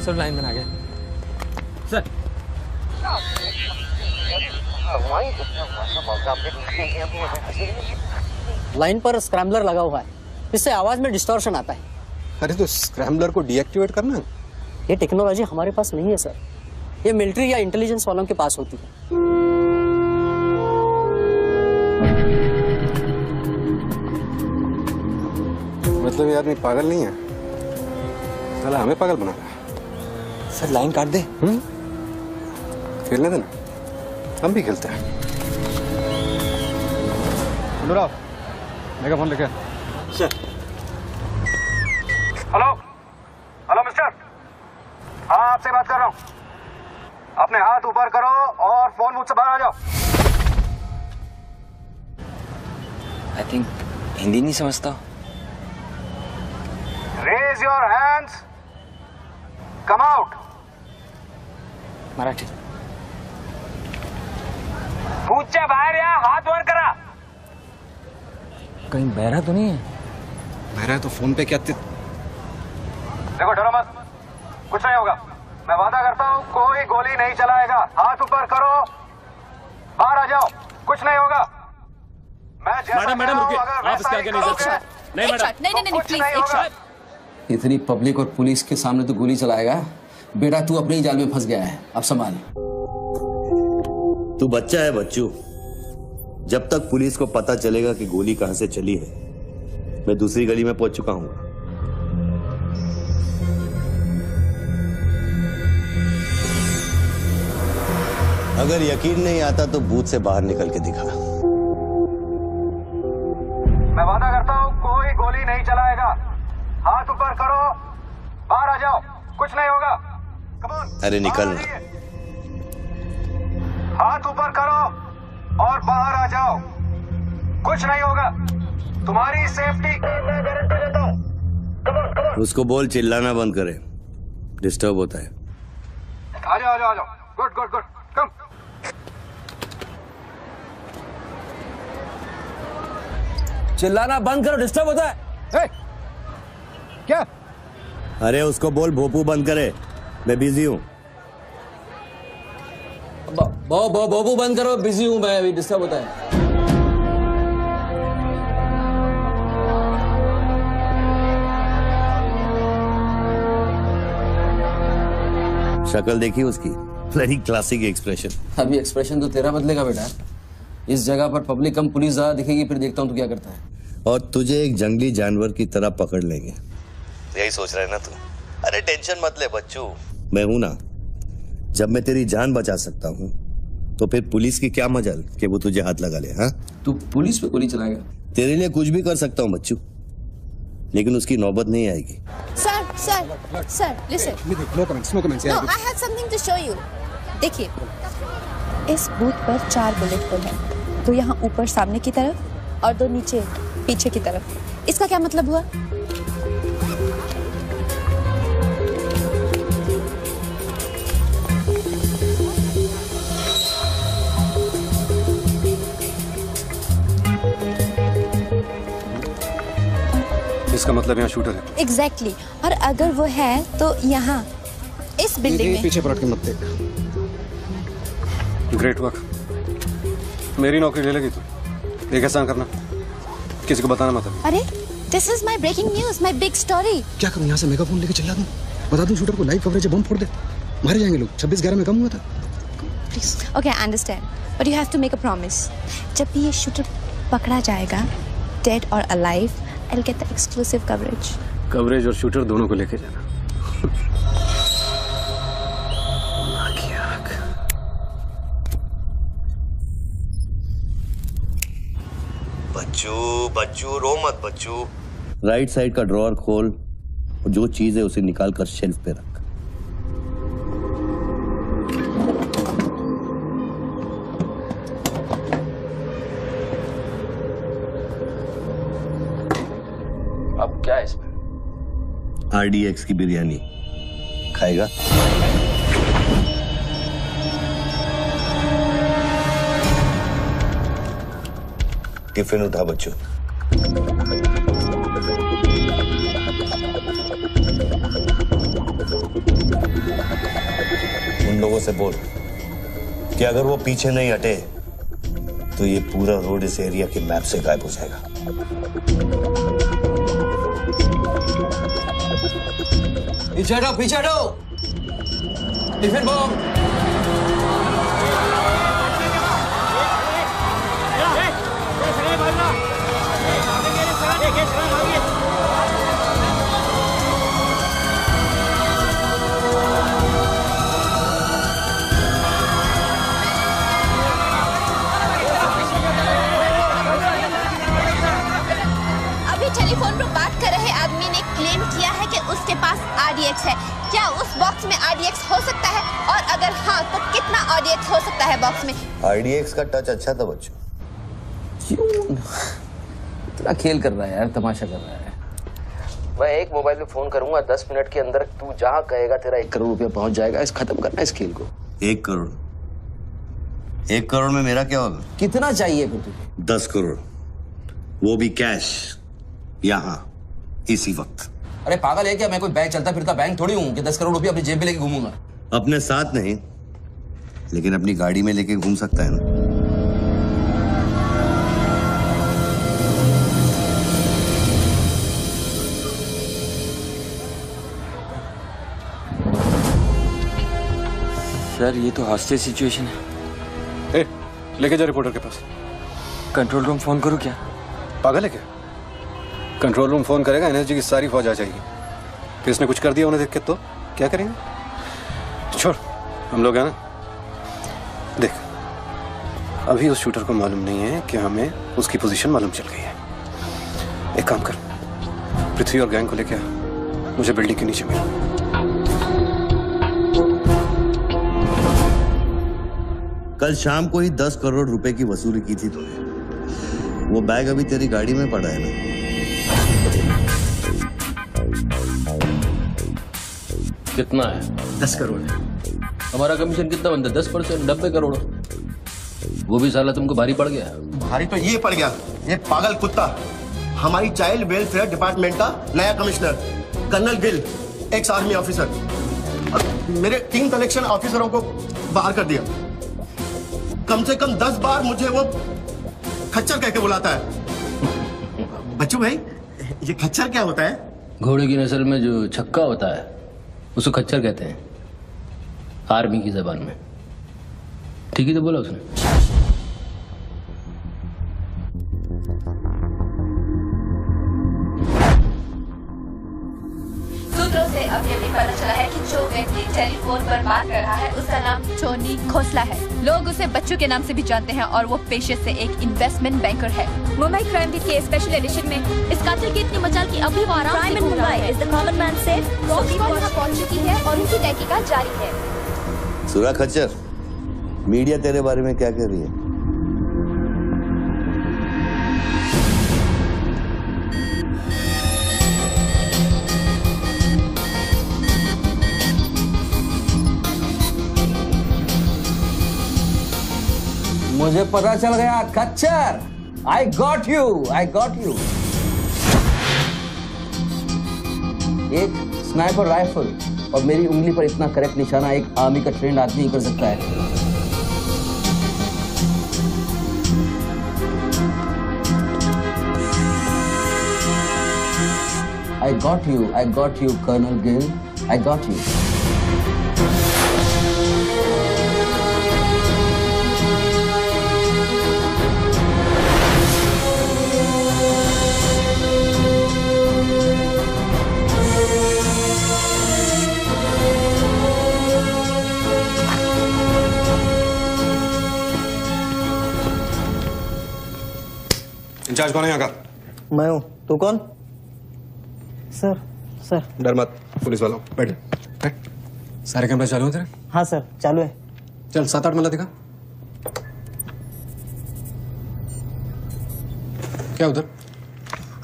सर लाइन बना गए सर। लाइन पर स्क्रैम्बलर लगा हुआ है, इससे आवाज में डिस्टॉर्शन आता है। अरे तो स्क्रैम्बलर को डीएक्टिवेट करना। ये टेक्नोलॉजी हमारे पास नहीं है सर, ये मिलिट्री या इंटेलिजेंस वालों के पास होती है। मतलब ये आदमी पागल नहीं है, साला हमें पागल बना रहा है। सर लाइन काट दे। खेलने देना, हम भी खेलते हैं। अनुराग, मेगाफोन लेके। सर। हेलो, हेलो मिस्टर, हाँ आपसे बात कर रहा हूँ। अपने हाथ ऊपर करो और फोन मुझसे बाहर आ जाओ। आई थिंक हिंदी नहीं समझता। Raise your hands, come out. Marathi. पूछे बाहर या हाथ ऊपर करा। कहीं बहरा तो नहीं है? बहरा है तो फोन पे क्या देखो, डरो मत, कुछ नहीं होगा। मैं वादा करता हूँ कोई गोली नहीं चलाएगा। हाथ ऊपर करो, बाहर आ जाओ, कुछ नहीं होगा। मैडम रुकिए, आप इसके आगे नहीं जा सकते। नहीं मैडम, नहीं प्लीज एक शॉट। इतनी पब्लिक और पुलिस के सामने तो गोली चलाएगा? बेटा तू अपने ही जाल में फंस गया है, अब संभाल। तू बच्चा है बच्चू। जब तक पुलिस को पता चलेगा कि गोली कहां से चली है, मैं दूसरी गली में पहुंच चुका हूं। अगर यकीन नहीं आता तो बूथ से बाहर निकल के दिखा। मैं वादा करता हूँ कोई गोली नहीं चलाएगा। हाथ ऊपर करो, बाहर आ जाओ, कुछ नहीं होगा। अरे निकल ना। हाथ ऊपर करो और बाहर आ जाओ, कुछ नहीं होगा। तुम्हारी सेफ्टी मैं गारंटी देता हूँ। उसको बोल चिल्लाना बंद करे, डिस्टर्ब होता है। आ जाओ, आ जाओ, आ जाओ। गुड गुड गुड, कम। चिल्लाना बंद करो, डिस्टर्ब होता है। क्या? अरे उसको बोल भोपू बंद करे, मैं बिजी हूँ। बोबू बंद करो, बिजी हूँ मैं, अभी डिस्टर्ब होता है। शक्ल देखी उसकी, वेरी क्लासिक एक्सप्रेशन। अभी एक्सप्रेशन तो तेरा बदलेगा बेटा। इस जगह पर पब्लिक कम पुलिस ज्यादा दिखेगी, फिर देखता हूँ तू क्या करता है। और तुझे एक जंगली जानवर की तरह पकड़ लेंगे, यही सोच रहा है ना तू? अरे टेंशन मत ले बच्चू, मैं हूं ना। जब मैं तेरी जान बचा सकता हूं तो फिर पुलिस की क्या मजाल कि वो तुझे हाथ लगा ले। हाँ, तू पुलिस पे गोली चलाएगा? तेरे लिए कुछ भी कर सकता हूं बच्चू, लेकिन उसकी नौबत नहीं आएगी। Sir, listen. No comments, no comments. No, I have something to show you. देखिए, इस बूथ पर 4 बुलेट होल है, 2 यहाँ ऊपर सामने की तरफ और 2 नीचे पीछे की तरफ। इसका क्या मतलब हुआ? इसका मतलब यहाँ शूटर है। एग्जैक्टली और अगर वो है तो यहाँ इस बिल्डिंग में। पीछे पलट के मत देख। Great work. मेरी नौकरी ले लेगी तू। एक एहसान करना, किसी को बताना मत। अरे this is my breaking news, my big story. क्या करूं, यहाँ से मेगाफोन लेके चिल्ला दूं, बता दूं शूटर को लाइव कवरेज है, बम फोड़ दे, मारे जाएंगे लोग। 26/11 में कम हुआ था। Please okay I understand but you have to make a promise. जब भी ये शूटर पकड़ा जाएगा, डेड और alive, I'll get the exclusive coverage. Coverage और शूटर दोनों को लेके जाना। बच्चू रो मत बच्चू। राइट साइड का ड्रॉअर खोल और जो चीज है उसे निकाल कर शेल्फ पे रख। अब क्या है इसमें? RDX की बिरयानी खाएगा? टिफिन उठा बच्चों। उन लोगों से बोल कि अगर वो पीछे नहीं हटे तो ये पूरा रोड इस एरिया के मैप से गायब हो जाएगा। पीछे हटो, पीछे हटो। Tiffin bomb. टेलीफोन पर बात कर रहे आदमी ने क्लेम किया है कि उसके पास RDX है। क्या उस बॉक्स में RDX हो सकता है, और अगर हाँ तो कितना RDX हो सकता है बॉक्स में? RDX का टच अच्छा था बच्चों। क्यों इतना खेल कर रहा है यार, तमाशा कर रहा है। मैं एक मोबाइल में फोन करूंगा, 10 मिनट के अंदर तू जहां कहेगा तेरा 1 करोड़ रुपया पहुंच जाएगा। इस खत्म करना इस खेल को। 1 करोड़? 1 करोड़ में मेरा क्या होगा? कितना चाहिए फिर तुझे? 10 करोड़, वो भी कैश, यहाँ इसी वक्त। अरे पागल है क्या? मैं कोई बैंक चलता फिरता बैंक थोड़ी हूँ कि 10 करोड़ रुपया अपनी जेब में लेके घूमूंगा। अपने साथ नहीं, लेकिन अपनी गाड़ी में लेके घूम सकता है ना। सर ये तो हॉस्टेज सिचुएशन है। ए, लेके जा रिपोर्टर के पास। कंट्रोल रूम फोन करूँ क्या? पागल है क्या? कंट्रोल रूम फोन करेगा, एनएसजी की सारी फौज आ जाएगी। फिर इसने कुछ कर दिया उन्हें देख के तो क्या करेंगे? छोड़, हम लोग हैं ना। देख, अभी उस शूटर को मालूम नहीं है कि हमें उसकी पोजीशन मालूम चल गई है। एक काम कर, पृथ्वी और गैंग को लेके आ, मुझे बिल्डिंग के नीचे मिल। कल शाम को ही 10 करोड़ रुपए की वसूली की थी तूने। वो बैग अभी तेरी गाड़ी में पड़ा है ना? कितना है? 10 करोड़। हमारा कमीशन कितना बनता है? 10%, 90 करोड़। वो भी साला तुमको भारी पड़ गया। भारी तो ये पड़ गया, ये पागल कुत्ता हमारी चाइल्ड वेलफेयर डिपार्टमेंट का नया commissioner colonel Gill, ex army officer, मेरे 3 कलेक्शन ऑफिसरों को बाहर कर दिया। कम से कम 10 बार मुझे वो खच्चर कह के बुलाता है। बच्चू भाई, ये खच्चर क्या होता है? घोड़े की नस्ल में जो छक्का होता है उसको खच्चर कहते हैं, आर्मी की जबान में। ठीक ही तो बोला उसने। सूत्रों से अभी पता चला है कि जो व्यक्ति टेलीफोन पर बात कर रहा है उसका नाम टोनी खोसला है। लोग उसे बच्चू के नाम से भी जानते हैं और वो पेशे से एक इन्वेस्टमेंट बैंकर है। मुंबई क्राइम बीट के स्पेशल एडिशन में इस कातिल की इतनी मचाल की अभी वो आराम से घूम रहा है। द कॉमन मैन से पहुंच चुकी है और उनकी तहकीकात जारी है। सुरा खच्चर, मीडिया तेरे बारे में क्या कह रही है? मुझे पता चल गया खच्चर। I got you, I got you. एक स्नाइपर राइफल और मेरी उंगली पर इतना करेक्ट निशाना एक आर्मी का ट्रेंड आदमी ही कर सकता है। I got you, Colonel Gill. I got you. Incharge कौन है यहाँ का? मैं हूँ। तू कौन? Sir sir. डर मत, पुलिस वालों बैठ। सारे कैमरे चालू हैं तेरे? हाँ सर चालू है। चल 7-8 मल्ला दिखा। क्या उधर?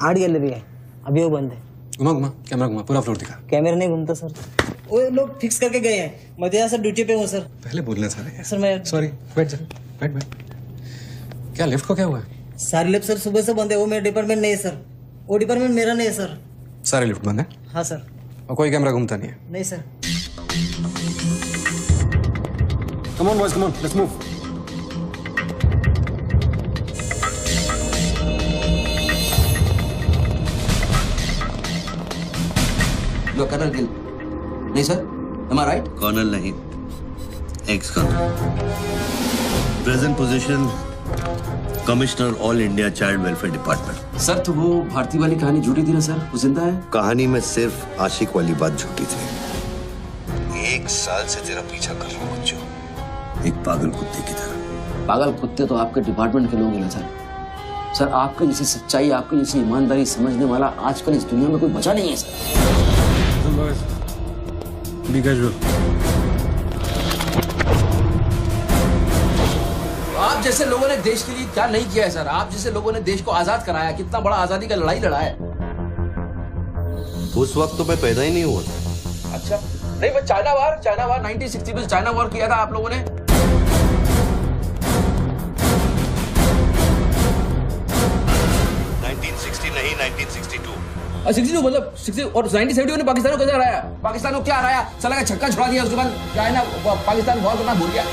आर्ट गैलरी है, अभी वो बंद है। घुमा घुमा, कैमरा घुमा, पूरा फ्लोर दिखा। कैमरा नहीं घूमता सर, वो लोग फिक्स करके गए हैं। मैं तो यहाँ सर ड्यूटी पे हूँ सर। पहले बोलने सारे। सर मैं सॉरी, बैठ जा, बैठ बैठ। क्या लिफ्ट को क्या हुआ है? सारे लिफ्ट सर सुबह से बंद है। वो मेरा डिपार्टमेंट नहीं है सर, वो डिपार्टमेंट मेरा नहीं है सर। सारे लिफ्ट बंद है? हाँ सर। और कोई कैमरा घूमता नहीं है? नहीं sir. Come on boys, come on, let's move. You're Colonel Gill. नहीं sir, am I right? Colonel नहीं, ex colonel. Present position commissioner all India child welfare department. Sir तो वो भारती वाली कहानी झूठी थी ना सर, वो जिंदा है? कहानी में सिर्फ आशिक वाली बात झूठी थी। 1 साल से तेरा पीछा कर रहा हूँ बच्चों, एक पागल कुत्ते की तरह। पागल कुत्ते तो आपके डिपार्टमेंट के लोग हैं ना सर। सर आपके जैसी सच्चाई, आपके जैसी ईमानदारी समझने वाला आजकल इस दुनिया में कोई बचा नहीं है सर। Be casual. आप जैसे लोगों ने देश के लिए क्या नहीं किया है सर। आप जैसे लोगों ने देश को आजाद कराया, कितना बड़ा आजादी का लड़ाई लड़ा है। उस वक्त तो मैं पैदा ही नहीं हुआ था। अच्छा नहीं, मैं चाइना वार 1960 में चाइना वार किया था आप लोगों ने। 1960 नहीं, 1962। 62 मतलब 60 और 1970 ने पाकिस्तान को कैसे हराया? पाकिस्तान को क्या हराया? साला का छक्का छुड़ा दिया, उसके बाद चाइना पाकिस्तान वॉर करना भूल गया।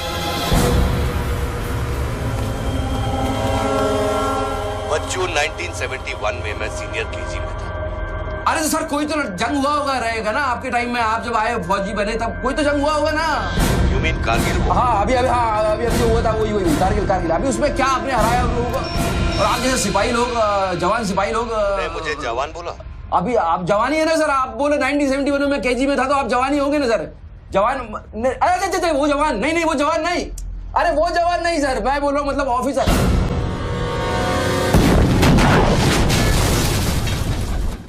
बच्चों 1971 में मैं सीनियर केजी में था। अरे तो सर कोई तो जंग हुआ होगा रहेगा ना आपके टाइम में। आप जब आए फौजी बने तब कोई तो जंग हुआ होगा ना। You mean Kargil? हाँ अभी जो हुआ था वही कारगिल। अभी उसमें क्या आपने हराया उन लोगों को? और आप जैसे सिपाही लोग, जवान सिपाही लोग। मुझे जवान बोला? अभी आप जवान ही है ना सर। आप बोले 1971 में मैं केजी में था, तो आप जवान ही होंगे ना सर। जवान अरे वो जवान नहीं, वो जवान नहीं। अरे वो जवान नहीं सर, मैं बोल रहा हूँ मतलब officer.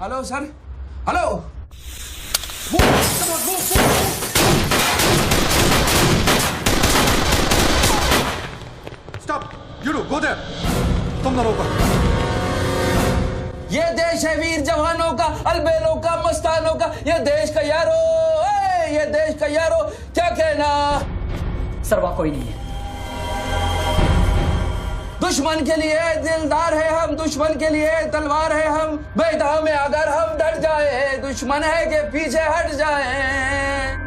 Hello sir, hello. Stop! You do, go there. तुम दोनों ऊपर। ये देश है वीर जवानों का, अलबेलों का, मस्तानों का। ये देश का यारो, ये देश का यारो, क्या कहना? सर वहाँ कोई नहीं है। दुश्मन के लिए दिलदार है हम, दुश्मन के लिए तलवार है हम। मैदान में अगर हम डट जाए, दुश्मन है के पीछे हट जाए।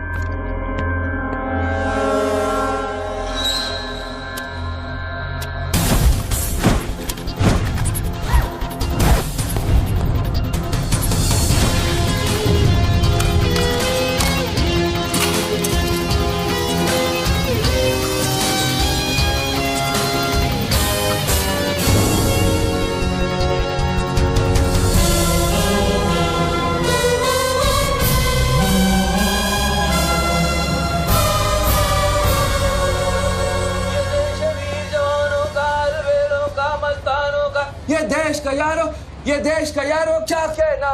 ये देश का यारो क्या कहना,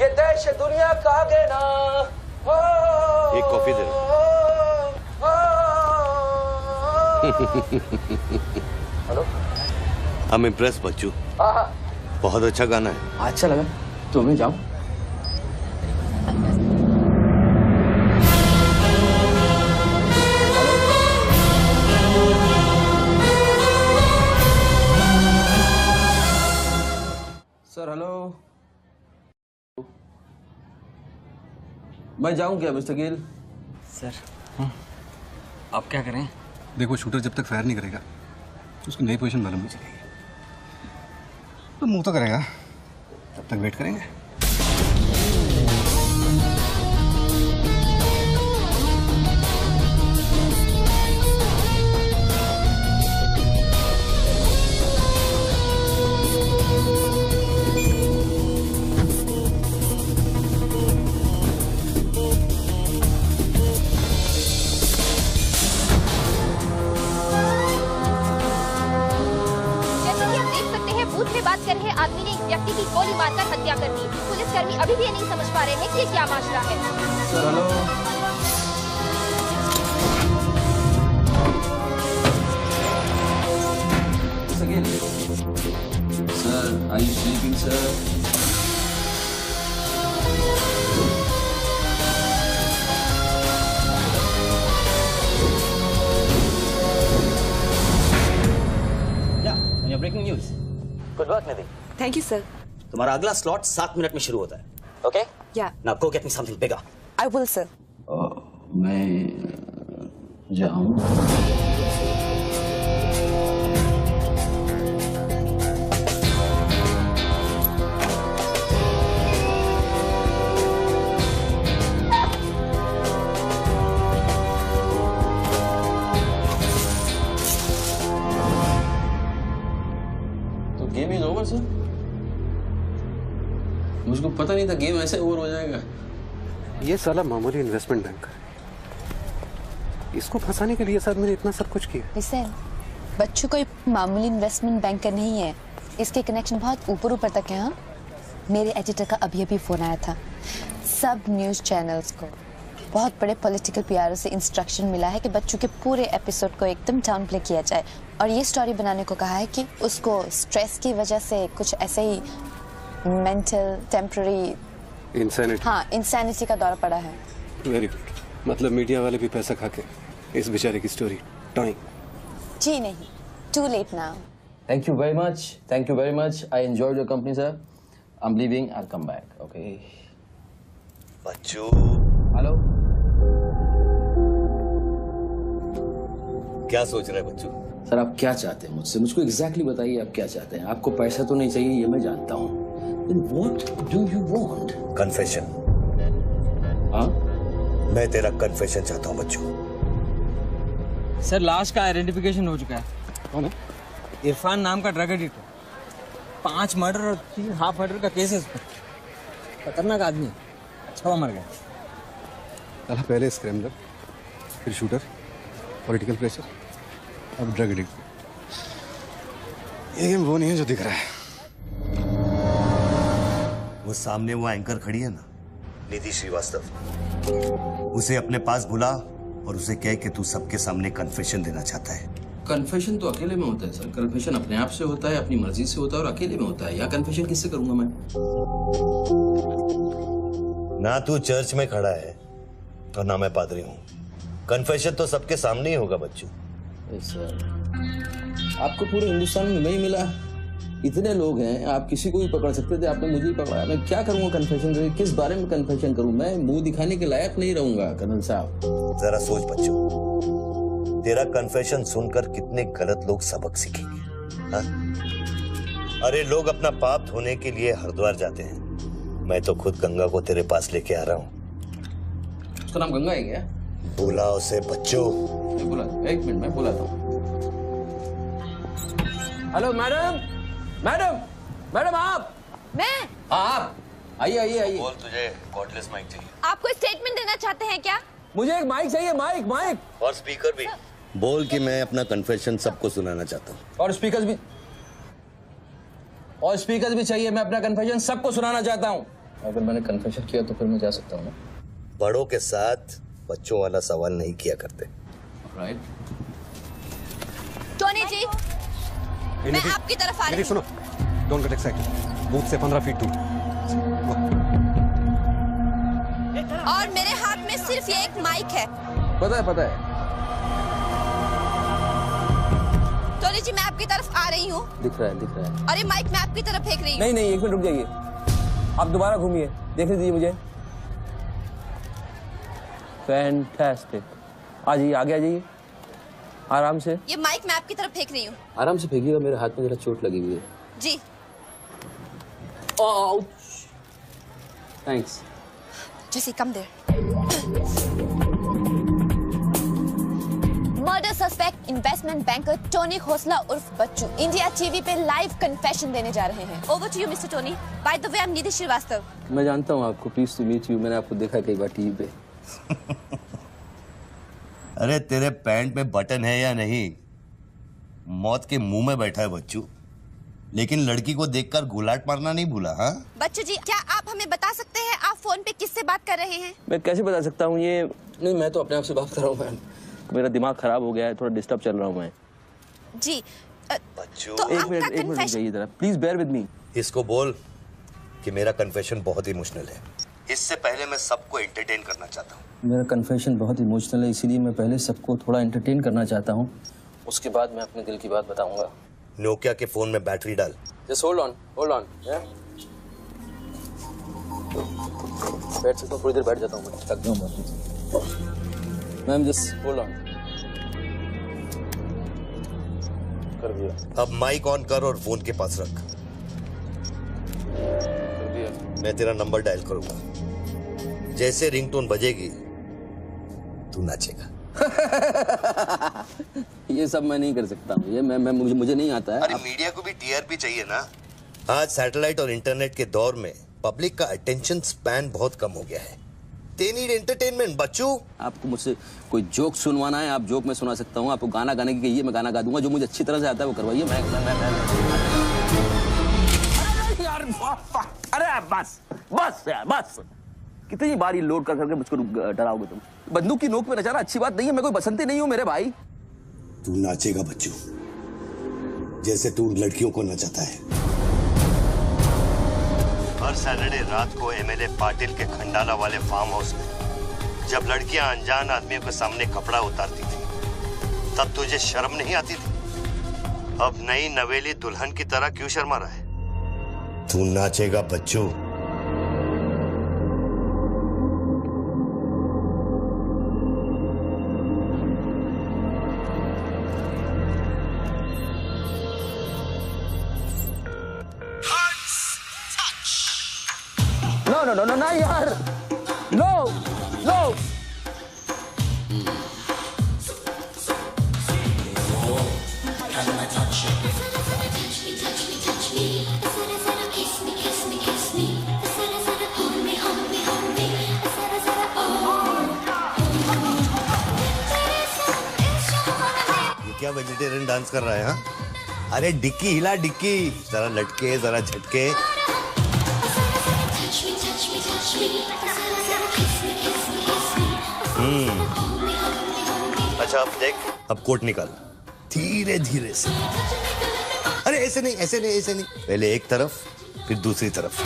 ये देश दुनिया का कहना। एक coffee they. Hello, I'm impressed बच्चू। हाँ, बहुत अच्छा गाना है। अच्छा लगा तो मैं जाऊं? सर हेलो, मैं जाऊं क्या मिस्टर गिल? सर आप क्या करें? देखो शूटर जब तक फायर नहीं करेगा उसकी नई पोजीशन मालूम नहीं चलेगी। तो मूव तो करेगा, तब तक वेट करेंगे। बात कर रहे आदमी ने एक व्यक्ति की गोली मारकर हत्या कर दी। पुलिसकर्मी अभी भी ये नहीं समझ पा रहे हैं कि ये क्या मामला है। Sir hello, sir are you sleeping sir? या breaking news. Good work Nidhi. Thank you sir. तुम्हारा अगला स्लॉट 7 मिनट में शुरू होता है। ओके? या। Now go get me something bigger. I will sir. मैं जाऊं? Game is over sir. मुझको पता नहीं था गेम ऐसे ओवर हो जाएगा। ये साला मामूली इन्वेस्टमेंट बैंकर, इसको फंसाने के लिए सर मैंने इतना सब कुछ किया। लिसन, बच्चों कोई मामूली इन्वेस्टमेंट बैंकर नहीं है, इसके कनेक्शन बहुत ऊपर ऊपर तक है। हाँ, मेरे एडिटर का अभी अभी फोन आया था। सब न्यूज चैनल्स को बहुत बड़े पॉलिटिकल पीआरओ से इंस्ट्रक्शन मिला है कि बच्चों के पूरे एपिसोड को एकदम डाउन प्ले किया जाए और ये स्टोरी बनाने को कहा है कि उसको स्ट्रेस की वजह से कुछ ऐसे ही मेंटल टेम्पररी इंसैनिटी, हाँ इंसैनिटी का दौर पड़ा है। वेरी गुड, मतलब मीडिया वाले भी पैसा खा के इस बेचारे की स्टोरी टॉइंग। जी नहीं, too late now. Thank you very much. Thank you very much. I enjoyed your company, sir. I'm leaving. I'll come back. Okay. Bachchu. Hello. क्या सोच रहे हैं बच्चू? सर आप क्या चाहते हैं मुझसे? मुझको एग्जैक्टली बताइए आप क्या चाहते हैं। आपको पैसा तो नहीं चाहिए, ये मैं जानता हूँ। Then what do you want? Confession. हाँ? मैं तेरा कन्फेशन चाहता हूँ बच्चू। सर लाश का आइडेंटिफिकेशन हो चुका है। कौन है? इरफान नाम का ड्रग एडिक्ट है। 5 मर्डर और 3 हाफ मर्डर का केस है उसका। खतरनाक आदमी है। अच्छा हुआ मर गया। साला पहले स्क्रैमलर, फिर शूटर, पॉलिटिकल प्रेशर, अब ड्रग एडिक्ट। ये गेम वो नहीं है जो दिख रहा है। वो सामने वो एंकर खड़ी है ना, निधि श्रीवास्तव, उसे अपने पास बुला और उसे कह कि तू सबके सामने कन्फेशन देना चाहता है। कन्फेशन तो अकेले में होता है सर। कन्फेशन अपने आप से होता है, अपनी मर्जी से होता है और अकेले में होता है। या कन्फेशन किससे करूंगा मैं? ना तू चर्च में खड़ा है और ना मैं पादरी हूँ। कन्फेशन तो सबके सामने ही होगा बच्चू। सर आपको पूरे हिंदुस्तान में नहीं मिला, इतने लोग हैं, आप किसी को भी पकड़ सकते थे, आपने मुझे ही पकड़ा। मैं क्या करूंगा कन्फेशन करके? किस बारे में कन्फेशन करूं? मैं मुंह दिखाने के लायक नहीं रहूंगा कर्नल साहब। जरा सोच बच्चू, तेरा कन्फेशन सुनकर कितने गलत लोग सबक सीखेंगे। हाँ? अरे लोग अपना पाप धोने के लिए हरिद्वार जाते हैं, मैं तो खुद गंगा को तेरे पास लेके आ रहा हूँ। उसका नाम गंगा है क्या? बुला उसे बच्चू। बुला, 1 मिनट मैं बुलाता हूँ। हेलो मैडम, मैडम, मैडम आप? मैं? आप आइए आइए आइए। बोल, तुझे कॉर्डलेस माइक चाहिए? आप कोई स्टेटमेंट देना चाहते हैं क्या? मुझे एक माइक चाहिए, माइक माइक और स्पीकर भी। बोल कि मैं अपना कन्फेशन सबको सुनाना चाहता हूँ। और स्पीकर भी चाहिए। मैं अपना कन्फेशन सबको सुनाना चाहता हूँ। अगर मैंने कन्फेशन किया तो फिर मैं जा सकता हूँ ना? बड़ों के साथ बच्चों वाला सवाल नहीं किया करते। राइट। टोनी जी, मैं आपकी तरफ आ रही हूँ। सुनो, डोंट गेट एक्साइटेड। बूथ से 15 फीट दूर। और मेरे हाथ में सिर्फ ये एक माइक है। पता है। टोनी जी, मैं आपकी तरफ आ रही हूँ। दिख रहा है। और ये माइक मैं आपकी तरफ फेंक रही हूँ। नहीं, 1 मिनट रुक जाइए। आप दोबारा घूमिए, देखने दीजिए मुझे। फैंटास्टिक। आ जाइए, आगे आ जाइए, आराम से। ये माइक मैं आपकी तरफ फेंक रही हूँ। आराम से फेंकिएगा, मेरे हाथ में जरा चोट लगी हुई है। जी। Thanks. Jesse, come there. Murder suspect investment banker Tony Khosla उर्फ बच्चू इंडिया टीवी पे लाइव कन्फेशन देने जा रहे हैं। Over to you mister Tony. By the way, I am Nidhi Shrivastava. मैं जानता हूँ आपको, प्लीज टू मीट यू। मैंने आपको देखा कई बार टीवी पे। अरे तेरे पैंट में बटन है या नहीं? मौत के मुंह में बैठा है बच्चू, लेकिन लड़की को देखकर गुलाट मारना नहीं भूला। हाँ बच्चू जी, क्या आप हमें बता सकते हैं आप फोन पे किससे बात कर रहे हैं? मैं कैसे बता सकता हूँ ये? नहीं, मैं तो अपने आप से बात कर रहा हूँ मैम। मेरा दिमाग खराब हो गया है, थोड़ा डिस्टर्ब चल रहा हूँ मैं। जी बच्चू, तो एक मिनट जाइए जरा, प्लीज बेयर विद मी। इसको बोल कि मेरा कन्फेशन बहुत इमोशनल है। इससे पहले मैं सबको एंटरटेन करना चाहता हूँ। मेरा कन्फेशन बहुत इमोशनल है, इसीलिए मैं पहले सबको थोड़ा एंटरटेन करना चाहता हूँ, उसके बाद मैं अपने दिल की बात बताऊंगा। नोकिया के फोन में बैटरी डाल। Just hold on. बैठ सकता हूँ, थोड़ी देर बैठ जाता हूँ, मैं थक जाऊँ। Ma'am just hold on. कर दिया। अब माइक ऑन कर और फोन के पास रख। कर दिया। मैं तेरा नंबर डायल करूंगा, जैसे रिंगटोन बजेगी तू नाचेगा। ये सब मैं नहीं कर सकता हूँ, ये मुझे नहीं आता है। अरे मीडिया को भी टीआरपी चाहिए ना। आज सैटेलाइट और इंटरनेट के दौर में पब्लिक का अटेंशन स्पैन बहुत कम हो गया है। They need entertainment, बच्चू। आपको मुझसे कोई जोक सुनवाना है, आप जोक में सुना सकता हूँ। आपको गाना गाने की कहिए, मैं गाना गा दूंगा। जो मुझे अच्छी तरह से आता है वो करवाइए। अरे बस कितनी बार ये लोड कर करके मुझको डराओगे तुम? बंदूक की नोक पे नचाना अच्छी बात नहीं है। मैं कोई बसंती नहीं हूँ मेरे भाई। तू नाचेगा बच्चू, जैसे तू लड़कियों को नचाता है। हर सैटरडे रात को एमएलए पाटिल के खंडाला वाले फार्म हाउस में जब लड़कियां अनजान आदमियों के सामने कपड़ा उतारती थी, तब तुझे शर्म नहीं आती थी? अब नई नवेली दुल्हन की तरह क्यों शर्मा रहा है? तू नाचेगा बच्चू। No, यार, no. ये क्या वेजिटेरियन डांस कर रहा है? हाँ, अरे डिक्की हिला, डिक्की जरा लटके, जरा झटके। अच्छा अब देख, अब कोट निकाल धीरे धीरे से। अरे ऐसे नहीं। पहले एक तरफ फिर दूसरी तरफ।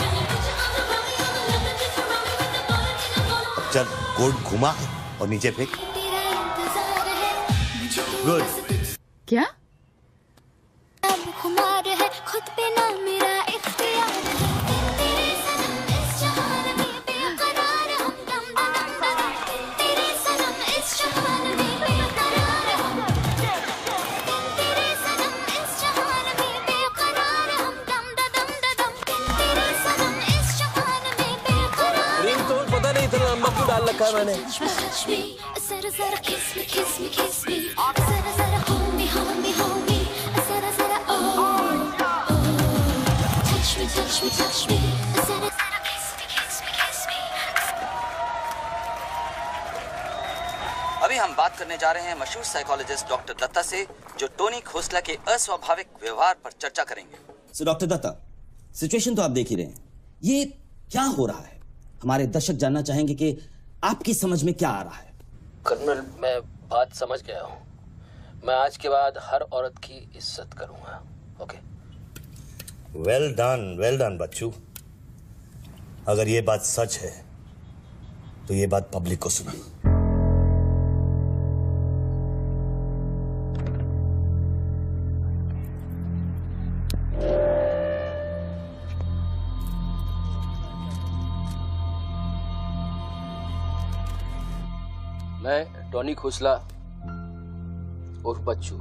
अब चल कोट घुमा और नीचे फेंक। गुड। क्या? खुद पे ना मेरा इख्तियार डाल रखा है मैंने। अभी हम बात करने जा रहे हैं मशहूर साइकोलॉजिस्ट डॉक्टर दत्ता से, जो टोनी खोसला के अस्वाभाविक व्यवहार पर चर्चा करेंगे। सो डॉक्टर दत्ता, सिचुएशन तो आप देख ही रहे हैं, ये क्या हो रहा है? हमारे दर्शक जानना चाहेंगे कि आपकी समझ में क्या आ रहा है। कर्नल, मैं बात समझ गया हूँ। मैं आज के बाद हर औरत की इज्जत करूंगा। ओके? वेल डन बच्चू। अगर ये बात सच है तो ये बात पब्लिक को सुना। मैं टोनी खोसला उर्फ बच्चू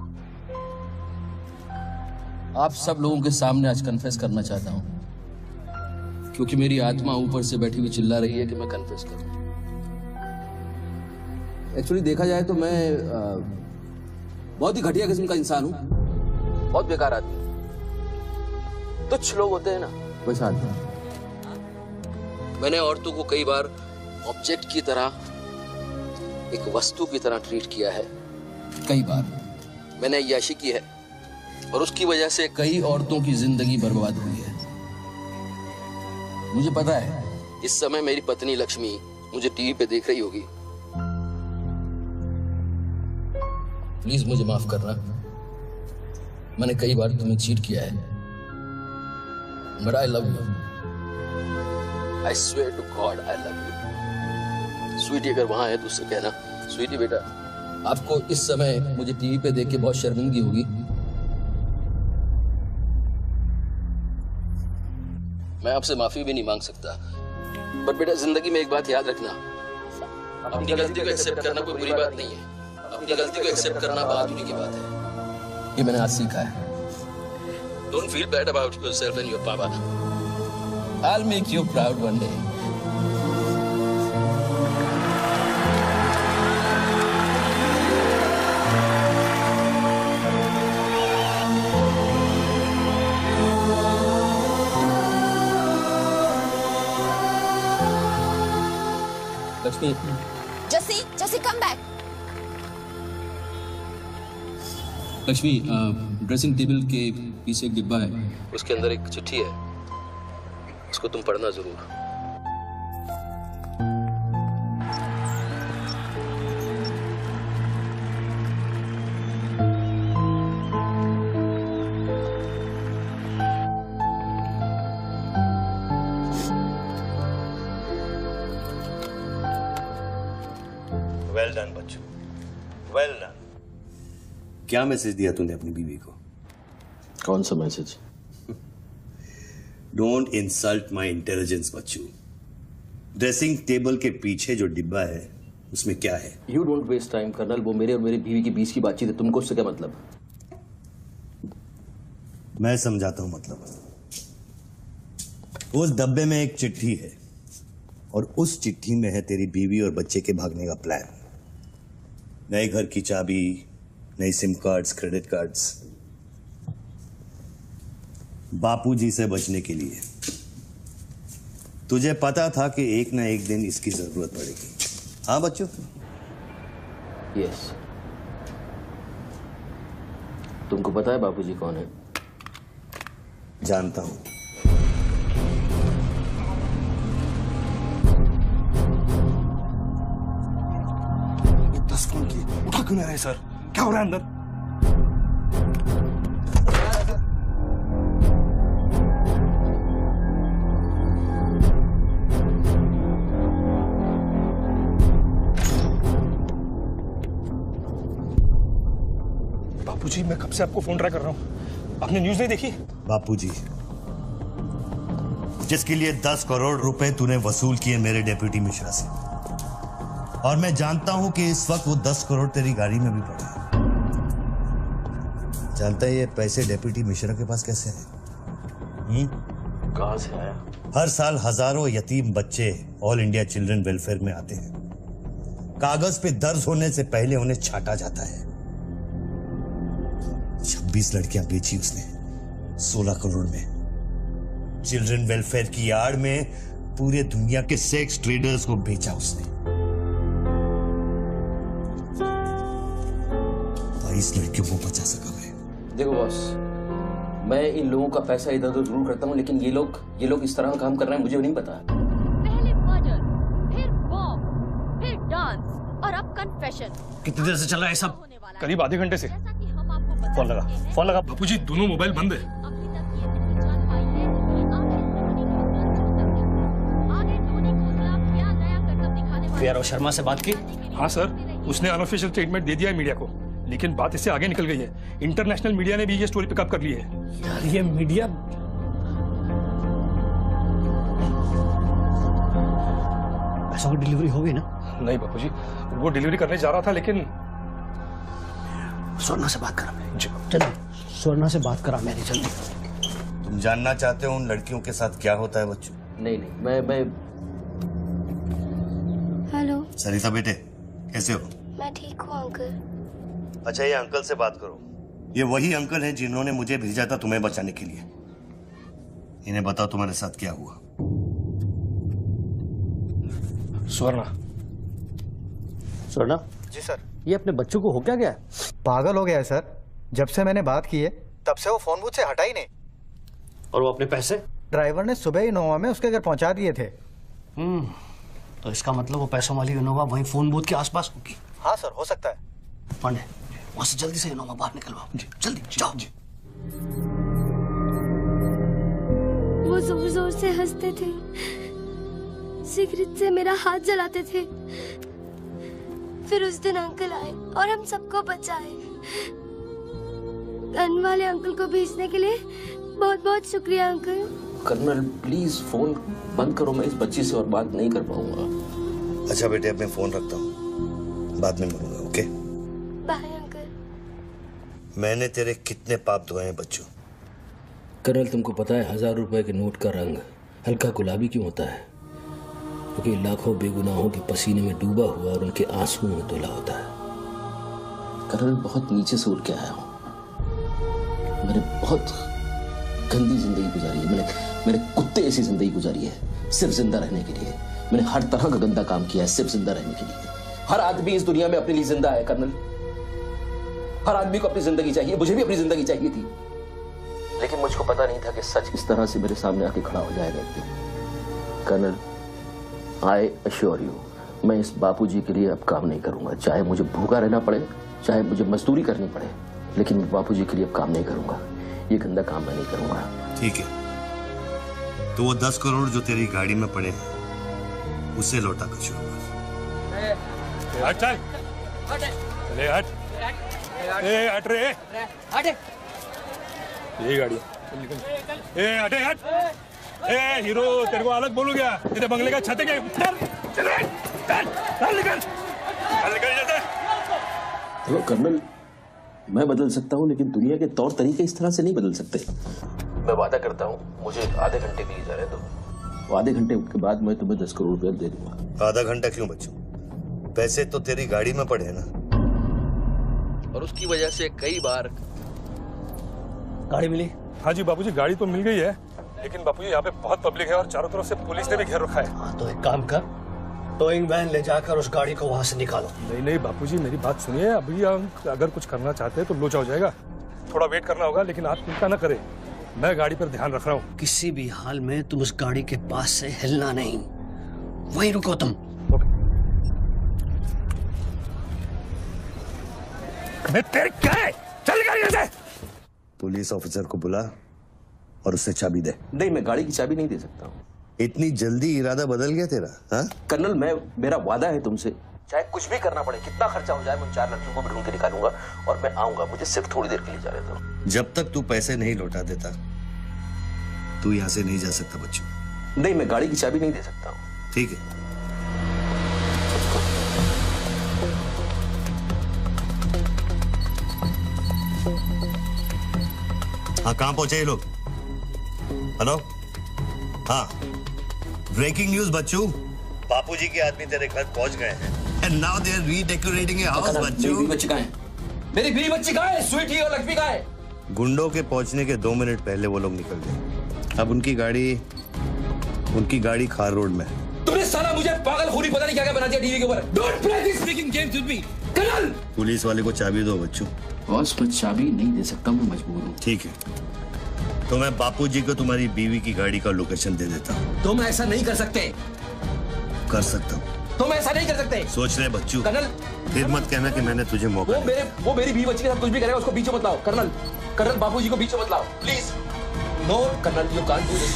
आप सब लोगों के सामने आज कन्फेस करना चाहता हूं, क्योंकि मेरी आत्मा ऊपर से बैठी हुई चिल्ला रही है कि मैं कन्फेस करूं। एक्चुअली देखा जाए तो मैं बहुत ही घटिया किस्म का इंसान हूं, बहुत बेकार आदमी। तुच्छ लोग होते हैं ना, वैसा आदमी। मैंने औरतों को कई बार ऑब्जेक्ट की तरह, एक वस्तु की तरह ट्रीट किया है। कई बार मैंने अय्याशी की है और उसकी वजह से कई औरतों की जिंदगी बर्बाद हुई है। मुझे पता है इस समय मेरी पत्नी लक्ष्मी मुझे टीवी पे देख रही होगी। प्लीज मुझे माफ करना, मैंने कई बार तुम्हें चीट किया है, but I love you. I swear to God I love you. Sweetie अगर वहां है तो उससे कहना, स्वीटी बेटा आपको इस समय मुझे टीवी पे देख के बहुत शर्मिंदगी होगी। मैं आपसे माफी भी नहीं मांग सकता, बट बेटा जिंदगी में एक बात याद रखना, अपनी गलती को एक्सेप्ट करना कोई बुरी बात नहीं है, अपनी गलती को एक्सेप्ट करना बहादुरी की बात है। ये मैंने आज सीखा है। Don't feel bad about yourself and your पापा। I'll make you proud one day. Lakshmi, जसी come back. Lakshmi, dressing table के पीछे एक डिब्बा है, उसके अंदर एक चिट्ठी है, उसको तुम पढ़ना जरूर। वेल डन बच्चू, वेल डन। क्या मैसेज दिया तूने अपनी बीवी को? कौन सा message? Don't insult my intelligence बच्चू। ड्रेसिंग टेबल के पीछे जो डिब्बा है उसमें क्या है? You don't waste time colonel, वो मेरे और मेरी बीवी के बीच की बातचीत है, तुमको उससे क्या मतलब? मैं समझाता हूं मतलब। उस डब्बे में एक चिट्ठी है और उस चिट्ठी में है तेरी बीवी और बच्चे के भागने का प्लान। नए घर की चाबी, नई सिम कार्ड्स, क्रेडिट कार्ड्स, बापूजी से बचने के लिए। तुझे पता था कि एक ना एक दिन इसकी जरूरत पड़ेगी। हाँ बच्चों? यस। तुमको पता है बापूजी कौन है? जानता हूं। दस फोन किए, उठा क्यों नहीं रहे सर? क्या हो रहा है अंदर? बापूजी, मैं कब से आपको फोन ट्राई कर रहा हूं, आपने न्यूज नहीं देखी? बापूजी, जिसके लिए 10 करोड़ रुपए तूने वसूल किए मेरे डेप्यूटी मिश्रा से, और मैं जानता हूं कि इस वक्त वो 10 करोड़ तेरी गाड़ी में भी पड़े हैं। जानता है ये पैसे डेप्यूटी मिश्रा के पास कैसे हैं? कहां से आया? हर साल हजारों यतीम बच्चे ऑल इंडिया चिल्ड्रन वेलफेयर में आते हैं। कागज पे दर्ज होने से पहले उन्हें छांटा जाता है। 26 लड़कियां बेची उसने 16 करोड़ में। चिल्ड्रन वेलफेयर की आड़ में पूरे दुनिया के सेक्स ट्रेडर्स को बेचा उसने। 22 लड़कियों को बचा सका मैं। देखो बॉस, मैं इन लोगों का पैसा इधर उधर जरूर करता हूँ, लेकिन ये लोग इस तरह काम कर रहे हैं मुझे नहीं पता। पहले मर्डर, फिर बॉम्ब, फिर डांस और अब कन्फेशन। कितनी देर से चल रहा है सब? करीब आधे घंटे से। फोन लगा। बापूजी दोनों मोबाइल बंद है। वीआरओ शर्मा से बात की? हाँ सर, उसने अनऑफिशियल स्टेटमेंट दे दिया है मीडिया को, लेकिन बात इससे आगे निकल गई है। इंटरनेशनल मीडिया ने भी ये स्टोरी पिकअप कर ली है। यार ये मीडिया पैसों की डिलीवरी हो गई ना? नहीं बापूजी, वो डिलीवरी करने जा रहा था लेकिन स्वर्णा से बात करा मेरी, जल्दी स्वर्णा से बात करा मेरी जल्दी। तुम जानना चाहते हो उन लड़कियों के साथ क्या होता है बच्चों? नहीं मैं हेलो सरिता बेटे, कैसे हो? मैं ठीक हूँ अंकल। अच्छा, ये अंकल से बात करो। ये वही अंकल हैं जिन्होंने मुझे भेजा था तुम्हें बचाने के लिए। इन्हें बताओ तुम्हारे साथ क्या हुआ। स्वर्णा। स्वर्णा जी सर। ये अपने बच्चों को हो क्या गया? पागल हो गया है सर। जब से मैंने बात की है तब से वो फोन बूथ से हटा ही नहीं। और वो अपने पैसे ड्राइवर ने सुबह इनोवा में उसके घर पहुंचा दिए थे। तो इसका मतलब वो पैसों वाली इनोवा वहीं फोन बूथ के आसपास होगी। हाँ सर, हो सकता है। पांडे, वहां से जल्दी से इनोवा बाहर निकलवाओ। जल्दी जाओ। वो जोर जोर से हंसते थे, सिगरेट से मेरा हाथ जलाते थे। फिर उस दिन अंकल आए और हम सबको बचाए। गन वाले अंकल को भेजने के लिए बहुत बहुत शुक्रिया अंकल। कर्नल प्लीज फोन बंद करो, मैं इस बच्ची से और बात नहीं कर पाऊंगा। अच्छा बेटे, अब मैं फोन रखता हूँ, बाद में मिलूंगा। Okay bye uncle. मैंने तेरे कितने पाप धोए हैं बच्चों। कर्नल तुमको पता है 1000 रुपए के नोट का रंग हल्का गुलाबी क्यों होता है? क्योंकि लाखों बेगुनाहों के पसीने में डूबा हुआ और उनके आंसुओं में धुला होता है। कर्नल बहुत नीचे से उठ के आया हूं। मैंने बहुत गंदी जिंदगी गुजारी है। मैंने कुत्ते ऐसी जिंदगी गुजारी है सिर्फ जिंदा रहने के लिए। मैंने हर तरह का गंदा काम किया है सिर्फ जिंदा रहने के लिए। हर आदमी इस दुनिया में अपने लिए जिंदा है कर्नल। हर आदमी को अपनी जिंदगी चाहिए। मुझे भी अपनी जिंदगी चाहिए थी, लेकिन मुझको पता नहीं था कि सच इस तरह से मेरे सामने आके खड़ा हो जाएगा एक दिन। कर्नल आई अश्योर यू, मैं इस बापूजी के लिए अब काम नहीं करूंगा। चाहे मुझे भूखा रहना पड़े, चाहे मुझे मजदूरी करनी पड़े, लेकिन मैं बापूजी के लिए अब काम नहीं करूंगा। ये गंदा काम मैं नहीं करूंगा। ठीक है, तो वो 10 करोड़ जो तेरी गाड़ी में पड़े हैं उसे लौटा कर शुरू कर। हट चल, चले हट, हट रे, हट। यही गाड़ी हटे हट। हीरो, तेरे को अलग बोलू क्या? तेरे बंगले का छत है क्या? निकल जल्दी। हेलो कर्नल, मैं बदल सकता हूँ लेकिन दुनिया के तौर तरीके इस तरह से नहीं बदल सकते। मैं वादा करता हूँ, मुझे आधे घंटे के लिए जाने दो। आधे घंटे के बाद मैं तुम्हें 10 करोड़ रुपया दे दूंगा। आधा घंटा क्यों बच्चों? पैसे तो तेरी गाड़ी में पड़े हैं ना। और उसकी वजह से कई बार गाड़ी मिली? हाँ जी बापूजी, गाड़ी तो मिल गई है, लेकिन बापूजी यहाँ पे बहुत पब्लिक है और चारों तरफ से पुलिस ने भी घेर रखा है। हाँ तो एक काम कर, टोइंग वैन ले जाकर उस गाड़ी को वहां से निकालो। नहीं बापूजी, मेरी बात सुनिए। अभी अगर कुछ करना चाहते हैं तो लोचा हो जाएगा। थोड़ा वेट करना होगा, लेकिन आप चिंता न करें, मैं गाड़ी पर ध्यान रख रहा हूँ। किसी भी हाल में तुम उस गाड़ी के पास से हिलना नहीं, वहीं रुको तुम। मैं तेरे क्या है? चल गाड़ी से। पुलिस ऑफिसर को बुला और उससे चाबी दे। नहीं, मैं गाड़ी की चाबी नहीं दे सकता हूँ। इतनी जल्दी इरादा बदल गया तेरा? हाँ कर्नल, मेरा वादा है तुमसे, चाहे कुछ भी करना पड़े, कितना खर्चा हो जाए, मैं 4 लड़कियों को भी ढूंढ के निकालूंगा और मैं आऊंगा। मुझे सिर्फ थोड़ी देर के लिए जाने दो। जब तक तू पैसे नहीं लौटा देता तू यहाँ से नहीं जा सकता बच्चों। नहीं, मैं गाड़ी की चाबी नहीं दे सकता हूँ। ठीक है, हाँ कहाँ पहुंचे ये लोग? हेलो, हाँ ब्रेकिंग न्यूज बच्चू, बापूजी के आदमी तेरे घर पहुंच गए हैं and now they are redecorating your house. Bachchu, मेरी बच्ची कहाँ है? मेरी बीवी बच्ची कहाँ है? स्वीटी और लक्ष्मी कहाँ है? गुंडों के पहुंचने के 2 मिनट पहले वो लोग निकल गए। अब उनकी गाड़ी खार रोड में है। तुमने साला मुझे पागलखोरी पता नहीं क्या क्या बना दिया टीवी के ऊपर। Don't play this speaking games with me colonel. Police वाले को चाबी दो बच्चू। बॉस, मैं चाबी नहीं दे सकता, मैं मजबूर हूँ। ठीक है, तो मैं बापूजी को तुम्हारी बीवी की गाड़ी का लोकेशन दे देता हूँ। तुम ऐसा नहीं कर सकते। कर सकता हूँ। तुम ऐसा नहीं कर सकते। सोच रहे बच्चू, कर्नल फिर मत कहना कि मैंने तुझे मौका दिया। वो मेरी बीवी बच्ची के साथ कुछ भी करेगा उसको बीच में मत लाओ। कर्नल बाबूजी को बीच में मत लाओ please. No colonel, you can't do this.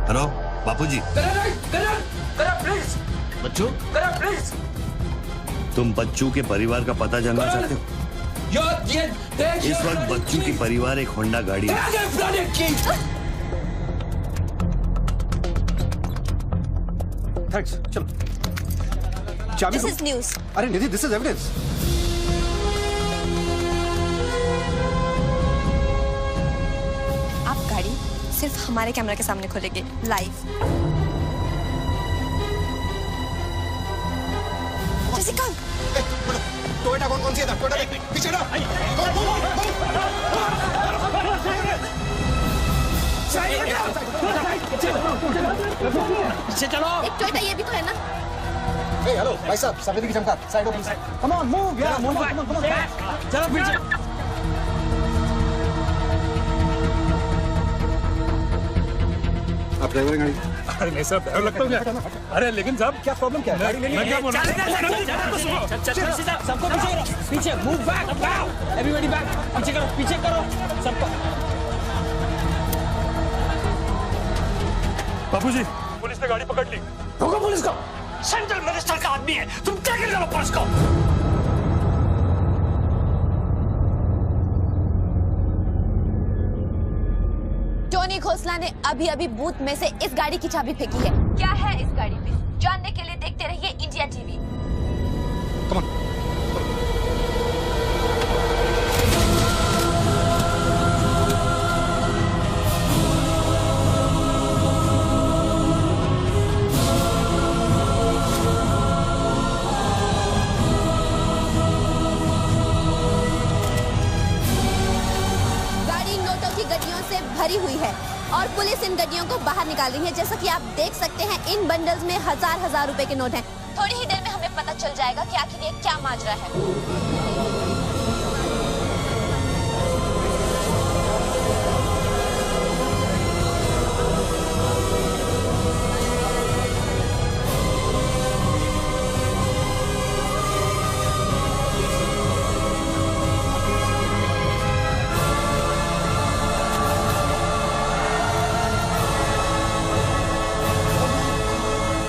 Hello Bapuji. Colonel please. बच्चू प्लीज। तुम बच्चू के परिवार का पता जानना चाहते हो? इस वक्त बच्चू की परिवार एक होंडा गाड़ी है। थैंक्स, चलो। This is news. अरे निधि, दिस इज एविडेंस। आप गाड़ी सिर्फ हमारे कैमरा के सामने खोलेंगे लाइव। जैसिका, टोयोटा कौन सी है? टोयोटा पीछे ना। पीछे चलो। एक टोयोटा ये भी तो है ना। हेलो भाई साहब, सफेदी की चमकार, side please. Come on move यार, मूव कम ऑन। चलो पीछे। आप ड्राइवर गाड़ी? अरे नहीं साहब, ड्राइवर लगता हूँ क्या? अरे लेकिन साहब क्या प्रॉब्लम क्या है? गाड़ी ले ली। मैं क्या बोल रहा चल, सबको पीछे मूव बैक, एवरीबॉडी बैक। पीछे करो सबको। बापूजी, पुलिस ने गाड़ी पकड़ ली। रोको पुलिस को। सेंट्रल मिनिस्टर का आदमी है, तुम टैकल करो पुलिस को। टोनी खोसला ने अभी बूथ में से इस गाड़ी की चाबी फेंकी है। क्या है इस गाड़ी में, जानने के लिए देखते रहिए इंडिया टीवी। भरी हुई है और पुलिस इन गड्डियों को बाहर निकाल रही है। जैसा कि आप देख सकते हैं, इन बंडल्स में हजार रुपए के नोट हैं। थोड़ी ही देर में हमें पता चल जाएगा कि आखिर ये क्या माजरा है।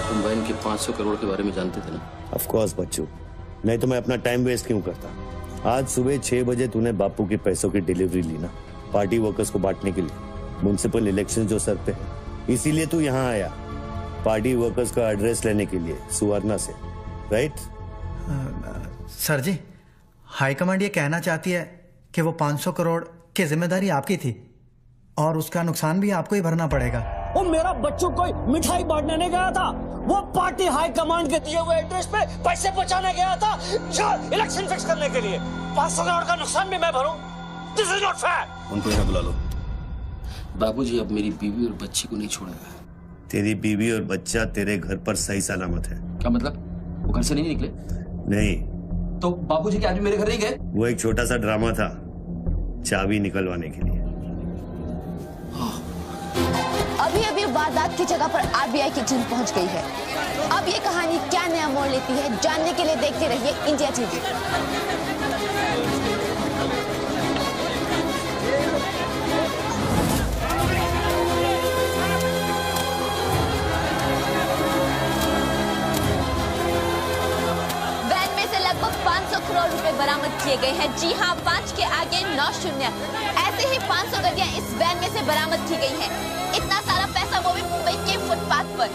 तुम बहन के 500 करोड़ के बारे में जानते थे ना? ऑफ कोर्स बच्चू, नहीं तो मैं अपना टाइम वेस्ट क्यों करता। आज सुबह 6 बजे तूने बापू के पैसों की डिलीवरी ली ना, पार्टी वर्कर्स को बांटने के लिए। म्युनिसिपल इलेक्शन जो सर पे है, इसीलिए तू यहाँ आया, पार्टी वर्कर्स का एड्रेस लेने के लिए सुवर्णा से, राइट? सर जी, हाईकमांड ये कहना चाहती है कि वो 500 करोड़ की जिम्मेदारी आपकी थी और उसका नुकसान भी आपको ही भरना पड़ेगा। वो मेरा बच्चों को मिठाई बांटने नहीं गया था, वो पार्टी हाई कमांड के दिए हुए एड्रेस पे पैसे पहुंचाने गया था इलेक्शन फिक्स करने के लिए। 500 करोड़ का नुकसान भी मैं भरूं? This is not fair. उनको यहाँ बुला लो। बाबूजी अब मेरी बीवी और बच्ची को नहीं छोड़ेगा। तेरी बीवी और बच्चा तेरे घर पर सही सलामत है। क्या मतलब? वो घर से नहीं निकले? नहीं। तो बाबूजी क्या आज भी मेरे घर नहीं गए? वो एक छोटा सा ड्रामा था, चाबी निकलवाने के लिए। अभी वारदात की जगह पर आरबीआई की टीम पहुंच गई है। अब ये कहानी क्या नया मोड़ लेती है, जानने के लिए देखते रहिए इंडिया टीवी। वैन में से लगभग 500 करोड़ रुपए बरामद किए गए हैं। जी हाँ, 5 के आगे 9 शून्य। ऐसे ही 500 गड्डियां इस वैन में से बरामद की गई हैं। इतना सारा पैसा, वो भी मुंबई के फुटपाथ पर।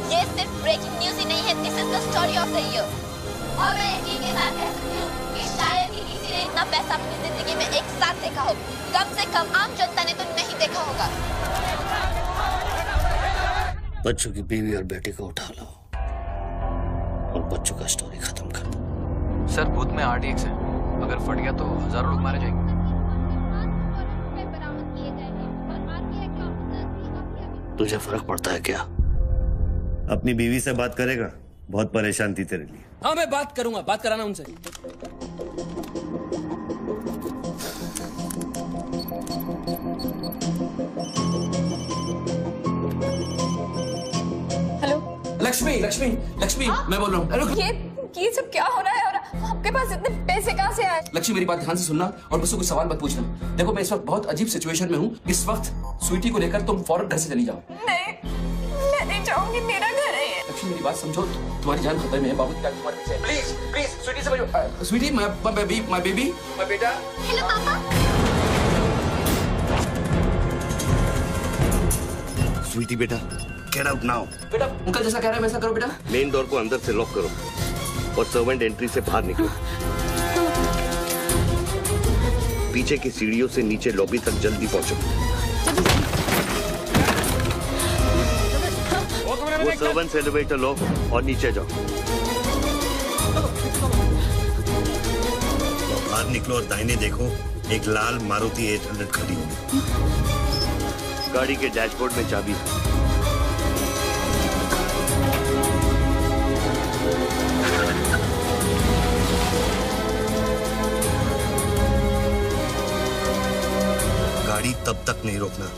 ये सिर्फ ब्रेकिंग न्यूज ही नहीं है, this is the story of the year. और मैं यकीन के साथ कह सकती हूँ कि शायद ही किसी ने इतना पैसा अपनी जिंदगी में एक साथ देखा हो। कम से कम आम जनता ने तो नहीं देखा होगा। बच्चों की बीवी और बेटी को उठा लो और बच्चों का स्टोरी खत्म कर दो। सर बूथ में RDX है, अगर फट गया तो हजारों लोग मारे जाएंगे। तुझे फर्क पड़ता है क्या? अपनी बीवी से बात करेगा? बहुत परेशान थी तेरे लिए। हाँ मैं बात करूंगा, बात कराना उनसे। लक्ष्मी लक्ष्मी लक्ष्मी मैं बोल रहा हूँ। ये सब क्या हो रहा है और आपके पास इतने पैसे कहाँ से आए? लक्ष्मी मेरी बात ध्यान से सुनना और मुझसे कोई सवाल मत पूछना। देखो मैं इस वक्त बहुत अजीब सिचुएशन में हूँ। इस वक्त स्वीटी को लेकर तुम फौरन घर से चली जाओ। नहीं, मैं नहीं जाऊंगी, मेरा घर है ये। लक्ष्मी मेरी बात समझो, तुम्हारी जान खतरे में है। बाबू क्या तुम्हारे पीछे? प्लीज प्लीज स्वीटी समझो। स्वीटी माय बेटा। हेलो पापा। स्वीटी बेटा, गेट आउट नाउ। बेटा अंकल जैसा कह रहा है वैसा करो बेटा। मेन डोर को अंदर से लॉक करो और सर्वेंट एंट्री से बाहर निकलो। पीछे की सीढ़ियों से नीचे लॉबी तक जल्दी पहुंचो। वो सर्वेंट्स एलिवेटर लो और नीचे जाओ। बाहर निकलो और दाहिने देखो, एक लाल मारुति 800 खड़ी होगी। गाड़ी के डैशबोर्ड में चाबी है। गाड़ी तब तक नहीं रोकना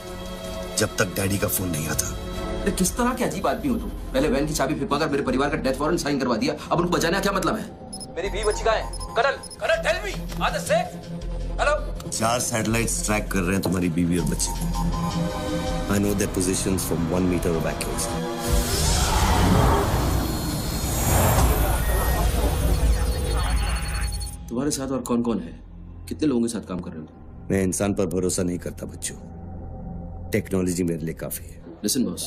जब तक डैडी का फोन नहीं आता। किस तरह के अजीब आदमी हो तुम? पहले वैन की चाबी फिर मेरे परिवार का डेथ वारंट साइन करवा दिया, अब उनको बचाने का क्या मतलब है? मेरी बीवी बच्ची कहाँ है? Colonel tell me, are they safe? Hello. 4 satellites track कर रहे हैं तुम्हारी बीवी और बच्चे। I know their positions from 1 meter of accuracy. तुम्हारे साथ और कौन कौन है? कितने लोगों के साथ काम कर रहे हो? मैं इंसान पर भरोसा नहीं करता बच्चों। टेक्नोलॉजी मेरे लिए काफी है। लिसन बॉस,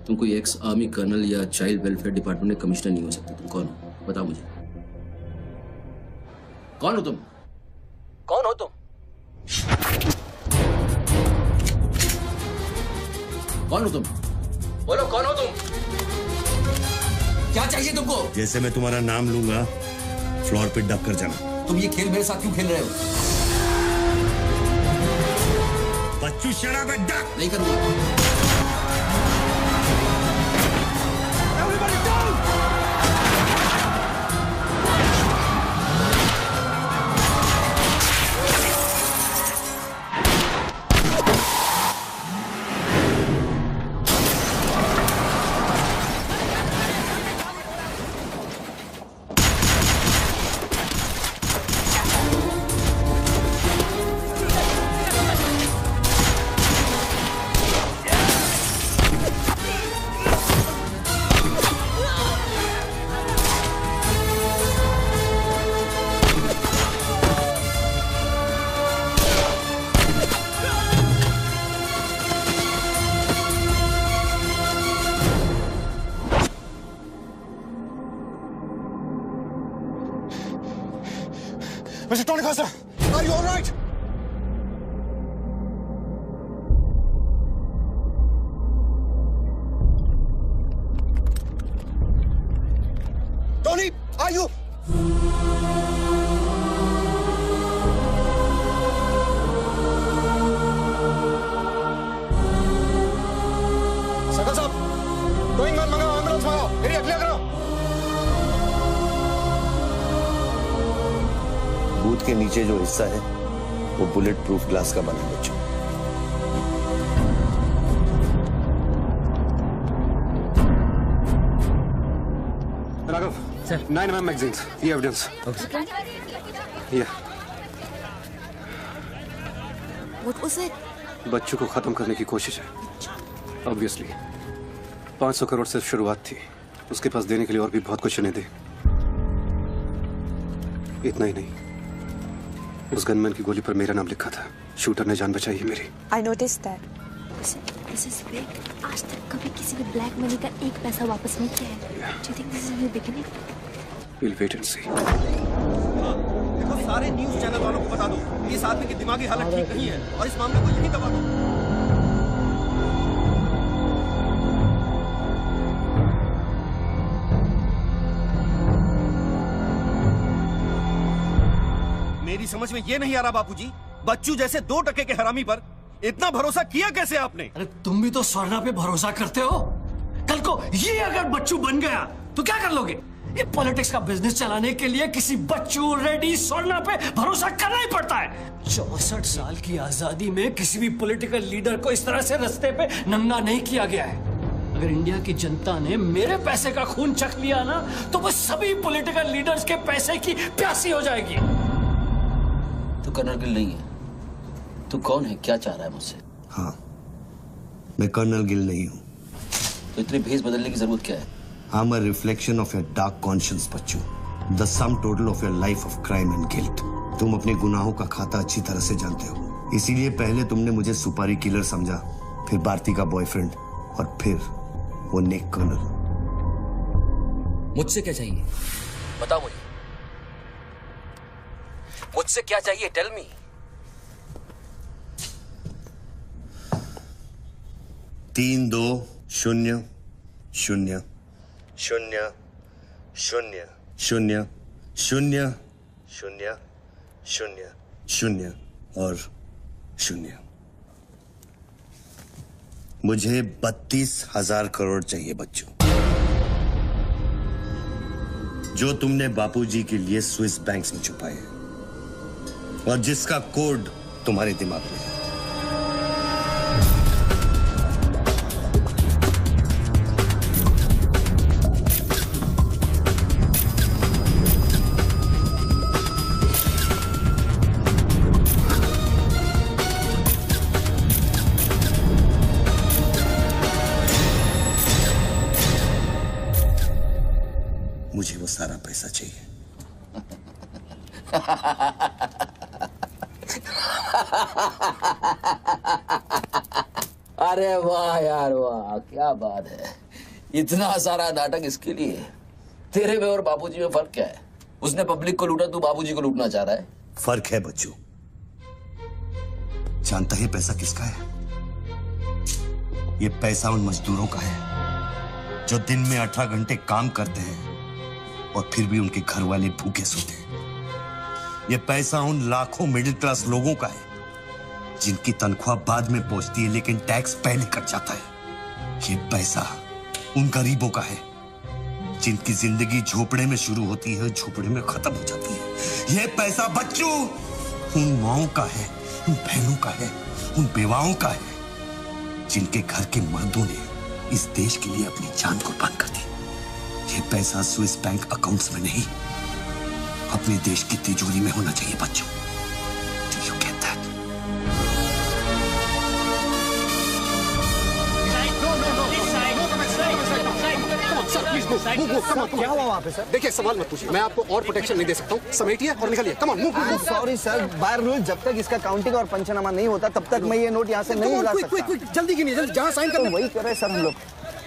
तुम कोई एक्स आर्मी कर्नल या चाइल्ड वेलफेयर डिपार्टमेंट में कमिश्नर नहीं हो सकते। तुम कौन हो? बताओ मुझे। कौन हो तुम? कौन हो तुम? कौन हो तुम? बोलो कौन हो तुम? क्या चाहिए तुमको? जैसे मैं तुम्हारा नाम लूंगा फ्लोर पे डक कर जाना। तुम ये खेल मेरे साथ क्यों खेल रहे हो? बच्चू शरा पे डक नहीं करूंगा। Mr. Tony Costa, are you all right? Tony, are you? सकल साहब, गोइंग मैन मंगाओ, एम्बुलेंस मंगाओ, एरिया क्लियर करो। बूथ के नीचे जो हिस्सा है वो बुलेट प्रूफ ग्लास का बना है बच्चों। राघव सर, 9mm मैगजीन्स, ये एविडेंस। What was it? बच्चों को खत्म करने की कोशिश है। ऑब्वियसली 500 करोड़ सिर्फ शुरुआत थी, उसके पास देने के लिए और भी बहुत कुछ इन्हें दे। इतना ही नहीं, उस गनमैन की गोली पर मेरा नाम लिखा था। शूटर ने जान बचाई है मेरी। I noticed that. This is big. आज तक कभी किसी ने ब्लैक मनी का 1 पैसा वापस नहीं किया है। Do you think this is a new beginning? We'll wait and see. देखो सारे न्यूज़ चैनल वालों को बता दो कि इस आदमी की दिमागी हालत ठीक नहीं है और इस मामले को यहीं दबा दो। मेरी समझ में ये नहीं आ रहा बापूजी, बच्चू जैसे 2 टके के हरामी पर इतना भरोसा किया कैसे आपने? अरे तुम भी तो स्वर्णा पे भरोसा करते हो। कल को ये अगर बच्चू बन गया तो क्या कर लोगे? ये पॉलिटिक्स का बिजनेस चलाने के लिए किसी बच्चू रेडी स्वर्णा पे भरोसा करना ही पड़ता है। 64 साल की आजादी में किसी भी पॉलिटिकल लीडर को इस तरह से रास्ते पे नंगा नहीं किया गया है। अगर इंडिया की जनता ने मेरे पैसे का खून चख लिया ना, तो वो सभी पॉलिटिकल लीडर्स के पैसे की प्यासी हो जाएगी। तू कर्नल गिल नहीं है। तू कौन है, क्या चाह रहा है मुझसे? हाँ, मैं कर्नल गिल नहीं हूँ। तो इतनी भेस बदलने की जरूरत क्या है? I'm a reflection of your dark conscience, Bachchu. The sum total of your life of crime and guilt। तुम अपने गुनाहों का खाता अच्छी तरह से जानते हो, इसीलिए पहले तुमने मुझे सुपारी किलर समझा, फिर भारती का बॉयफ्रेंड, और फिर वो नेक कर्नल। मुझसे क्या चाहिए? बताओ मुझे, मुझसे क्या चाहिए? Tell me. तीन 2 0 0 0 0 0 0 0 0 0 और 0। मुझे 32,000 करोड़ चाहिए बच्चों, जो तुमने बापूजी के लिए स्विस बैंक्स में छुपाए हैं और जिसका कोड तुम्हारे दिमाग में है। मुझे वो सारा पैसा चाहिए। अरे वाह यार वाह, क्या बात है। इतना सारा नाटक इसके लिए? तेरे में और बापूजी में फर्क क्या है? उसने पब्लिक को लूटा, तू बापूजी को लूटना चाह रहा है। फर्क है बच्चू। जानता है पैसा किसका है? ये पैसा उन मजदूरों का है जो दिन में 18 घंटे काम करते हैं और फिर भी उनके घर वाले भूखे सोते हैं। ये पैसा उन लाखों मिडिल क्लास लोगों का है जिनकी तनख्वाह बाद में पहुंचती है लेकिन टैक्स पहले कट जाता है। ये पैसा उन गरीबों का है जिनकी जिंदगी झोपड़े में शुरू होती है, झोपड़े में खत्म हो जाती है। ये पैसा बच्चों उन माओं का है, उन बहनों का है, उन बेवाओं का है जिनके घर के मर्दों ने इस देश के लिए अपनी जान कुर्बान कर दी। ये पैसा स्विस बैंक अकाउंट्स में नहीं, अपने देश की तिजोरी में होना चाहिए बच्चों। Do you get that? क्या हुआ वहाँ पे सर? देखिए सवाल मत पूछिए, मैं आपको और प्रोटेक्शन नहीं दे सकता हूँ। समेटिए और निकलिए। कम on move. Sorry sir, by rule जब तक इसका काउंटिंग और पंचनामा नहीं होता तब तक मैं ये नोट यहाँ से नहीं ला सकता। क्विक जल्दी गिनिए, जल्दी जहाँ साइन करना वही कर रहे हैं सर हम लोग।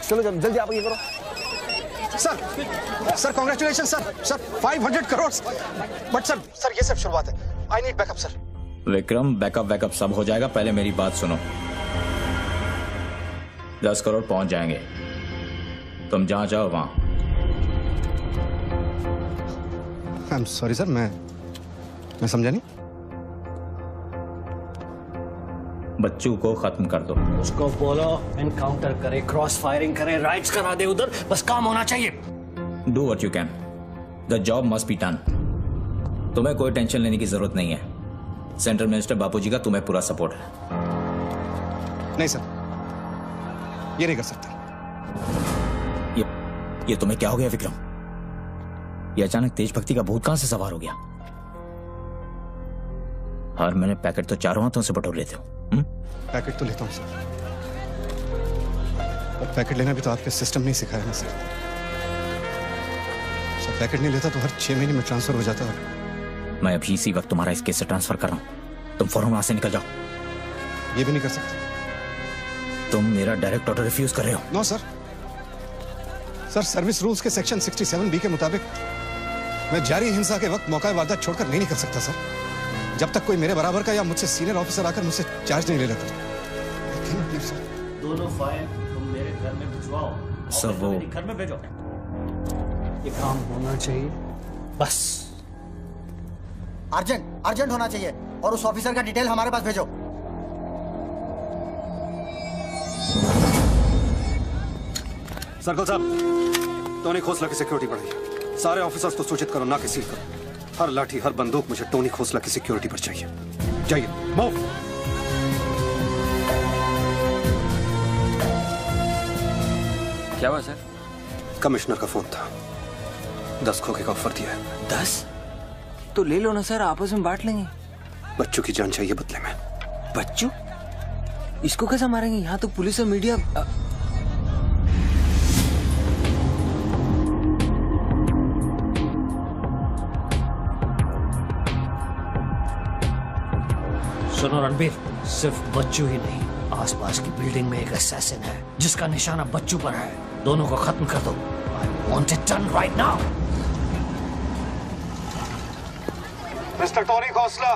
चलो जल्दी आप ये करो। Sir congratulation sir 500 crore. But sir ये सब शुरुआत है। I need backup sir. Vikram, backup सब हो जाएगा, पहले मेरी बात सुनो। 10 करोड़ पहुंच जाएंगे, तुम जहां जाओ वहां। आई एम सॉरी सर, मैं समझा नहीं। बच्चू को खत्म कर दो। उसको बोलो एनकाउंटर करे, क्रॉस फायरिंग करे, राइड्स करा दे उधर, बस काम होना चाहिए। Do what you can, the job must be done. तुम्हें कोई टेंशन लेने की जरूरत नहीं है। सेंट्रल मिनिस्टर बापूजी का तुम्हें पूरा सपोर्ट है। नहीं सर, ये नहीं कर सकता। ये तुम्हें क्या हो गया विक्रम? ये अचानक देशभक्ति का भूत कहां से सवार हो गया? हर महीने पैकेट तो चारों हाथों से बटोर लेते हो। पैकेट तो लेता हूँ सर, पर पैकेट लेना भी तो आपके सिस्टम नहीं सिखाया ना सर। पैकेट नहीं लेता तो हर 6 महीने में ट्रांसफर हो जाता है। मैं अभी इसी वक्त तुम्हारा इस केस से ट्रांसफर कर रहा हूं, तुम फौरन वहां से निकल जाओ। ये भी नहीं कर सकते। तुम मेरा डायरेक्ट ऑर्डर रिफ्यूज कर रहे हो। नो सर, सर्विस रूल्स के सेक्शन 67B के मुताबिक मैं जारी हिंसा के वक्त मौका वारदात छोड़कर नहीं निकल सकता सर, जब तक कोई मेरे बराबर का या मुझसे सीनियर ऑफिसर आकर मुझसे चार्ज नहीं ले लेता। दोनों फाइल तुम मेरे घर में भिजवाओ। सर वो घर में भेजो, ये काम होना चाहिए बस। अर्जेंट होना चाहिए और उस ऑफिसर का डिटेल हमारे पास भेजो। सर्कल साहब, टोनी खोसला की सिक्योरिटी बढ़ाइए। सारे ऑफिसर्स को सूचित करो, ना कि सील करो। हर लाठी हर बंदूक मुझे टोनी खोसला की सिक्योरिटी पर चाहिए। जाइए, मूव। क्या हुआ सर? कमिश्नर का फोन था, 10 खोखे का ऑफर दिया है। 10? तो ले लो ना सर, आपस में बांट लेंगे। बच्चों की जान चाहिए बदले में। बच्चू? इसको कैसा मारेंगे? यहाँ तो पुलिस और मीडिया। सुनो रणबीर, सिर्फ बच्चू ही नहीं, आसपास की बिल्डिंग में एक असैसिन है जिसका निशाना बच्चू पर है। दोनों को खत्म कर दो। I want it done right now. Mister Tony Khosla,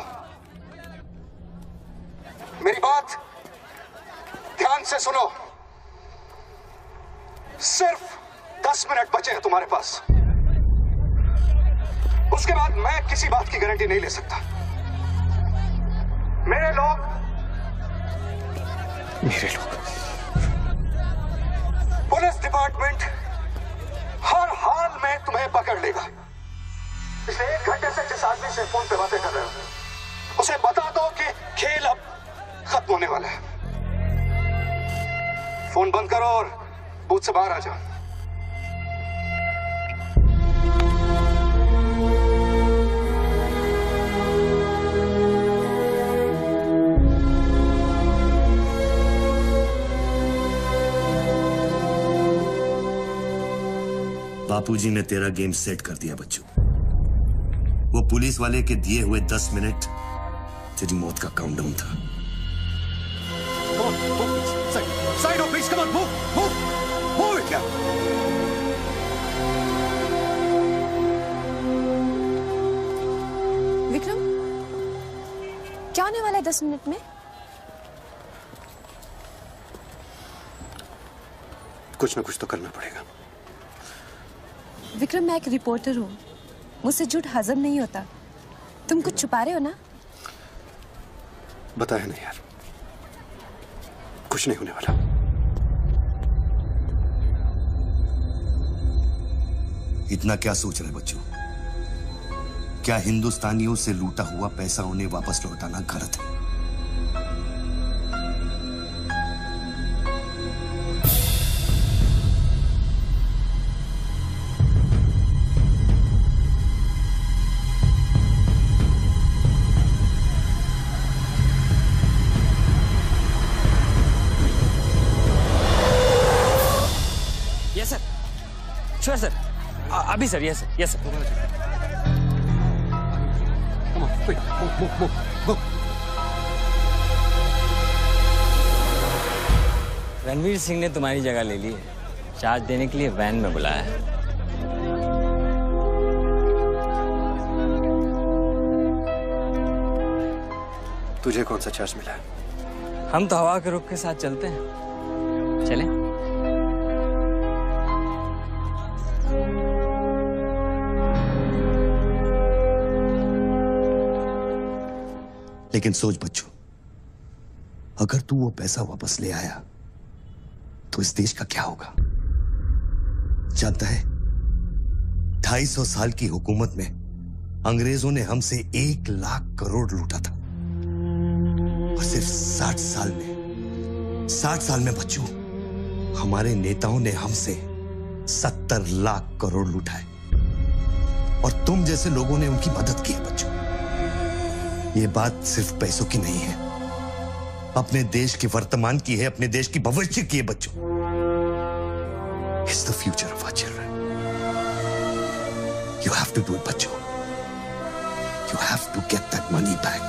मेरी बात ध्यान से सुनो। सिर्फ 10 मिनट बचे हैं तुम्हारे पास। उसके बाद मैं किसी बात की गारंटी नहीं ले सकता। मेरे लोग पुलिस डिपार्टमेंट हर हाल में तुम्हें पकड़ लेगा। पिछले 1 घंटे से जिस आदमी से फोन पे बातें कर रहे हो उसे बता दो कि खेल अब खत्म होने वाला है। फोन बंद करो और बूथ से बाहर आ जाओ। बापूजी ने तेरा गेम सेट कर दिया बच्चू। वो पुलिस वाले के दिए हुए 10 मिनट तेरी मौत का काउंटडाउन था। Side of please, come on, move it. Vikram, क्या होने वाला है 10 मिनट में? कुछ ना कुछ तो करना पड़ेगा। विक्रम, मैं एक रिपोर्टर हूँ, मुझसे झूठ हजम नहीं होता। तुम कुछ छुपा रहे हो ना? बताया नहीं यार, कुछ नहीं होने वाला। इतना क्या सोच रहे बच्चू? क्या हिंदुस्तानियों से लूटा हुआ पैसा उन्हें वापस लौटाना गलत है? श्योर सर, अभी sir. Yes sir, yes sir. Ranveer Singh ने तुम्हारी जगह ले ली है, चार्ज देने के लिए वैन में बुलाया है। तुझे कौन सा चार्ज मिला है? हम तो हवा के रुख के साथ चलते हैं। चलें? लेकिन सोच बच्चू, अगर तू वो पैसा वापस ले आया तो इस देश का क्या होगा? जानता है, 250 साल की हुकूमत में अंग्रेजों ने हमसे 1 लाख करोड़ लूटा था और सिर्फ 60 साल में बच्चू, हमारे नेताओं ने हमसे 70 लाख करोड़ लूटा है और तुम जैसे लोगों ने उनकी मदद की है बच्चू। ये बात सिर्फ पैसों की नहीं है, अपने देश के वर्तमान की है, अपने देश की भविष्य की है बच्चों। It's the future of our children. You have to do it बच्चों। You have to get that money back.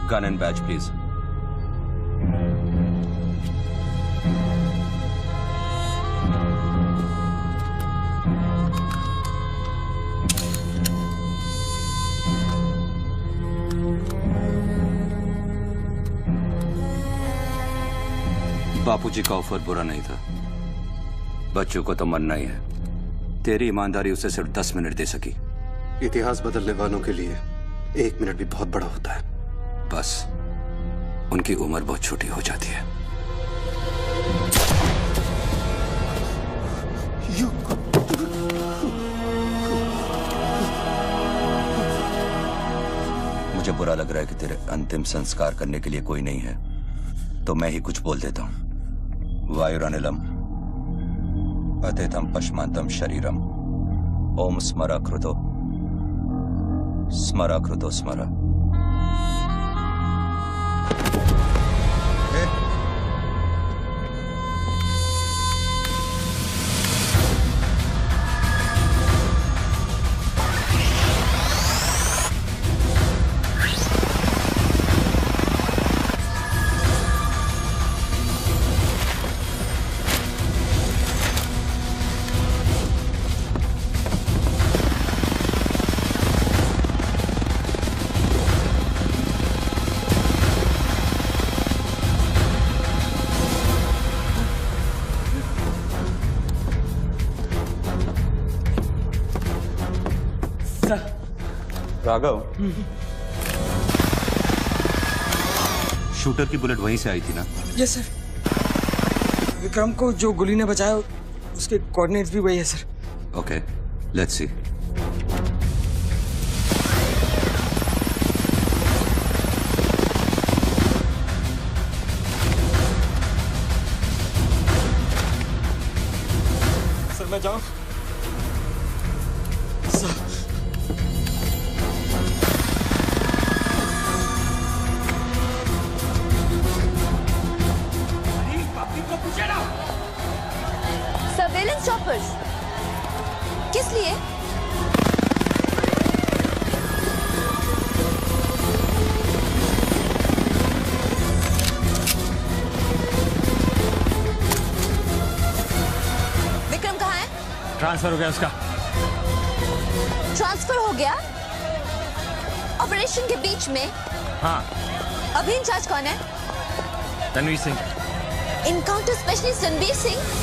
Gun and badge, please. बापूजी का ऑफर बुरा नहीं था, बच्चों को तो मरना ही है। तेरी ईमानदारी उसे सिर्फ 10 मिनट दे सकी। इतिहास बदलने वालों के लिए 1 मिनट भी बहुत बड़ा होता है। बस उनकी उम्र बहुत छोटी हो जाती है। बुरा लग रहा है कि तेरे अंतिम संस्कार करने के लिए कोई नहीं है, तो मैं ही कुछ बोल देता हूं। वायुरानिलम अतिथम पश्मांतम शरीरम ओम स्मरा कृतो स्मरा कृतो स्मरा। राघव, शूटर की बुलेट वहीं से आई थी ना? Yes sir. विक्रम को जो गोली ने बचाया उसके कोऑर्डिनेट्स भी वही है sir. Okay, let's see. Sir मैं जाऊं? सर्वेलेंस चॉपर्स किस लिए? विक्रम कहाँ है? ट्रांसफर हो गया उसका। ट्रांसफर हो गया? ऑपरेशन के बीच में? हाँ। अभी इंचार्ज कौन है? Ranveer Singh. Encounter specialist Ranveer Singh?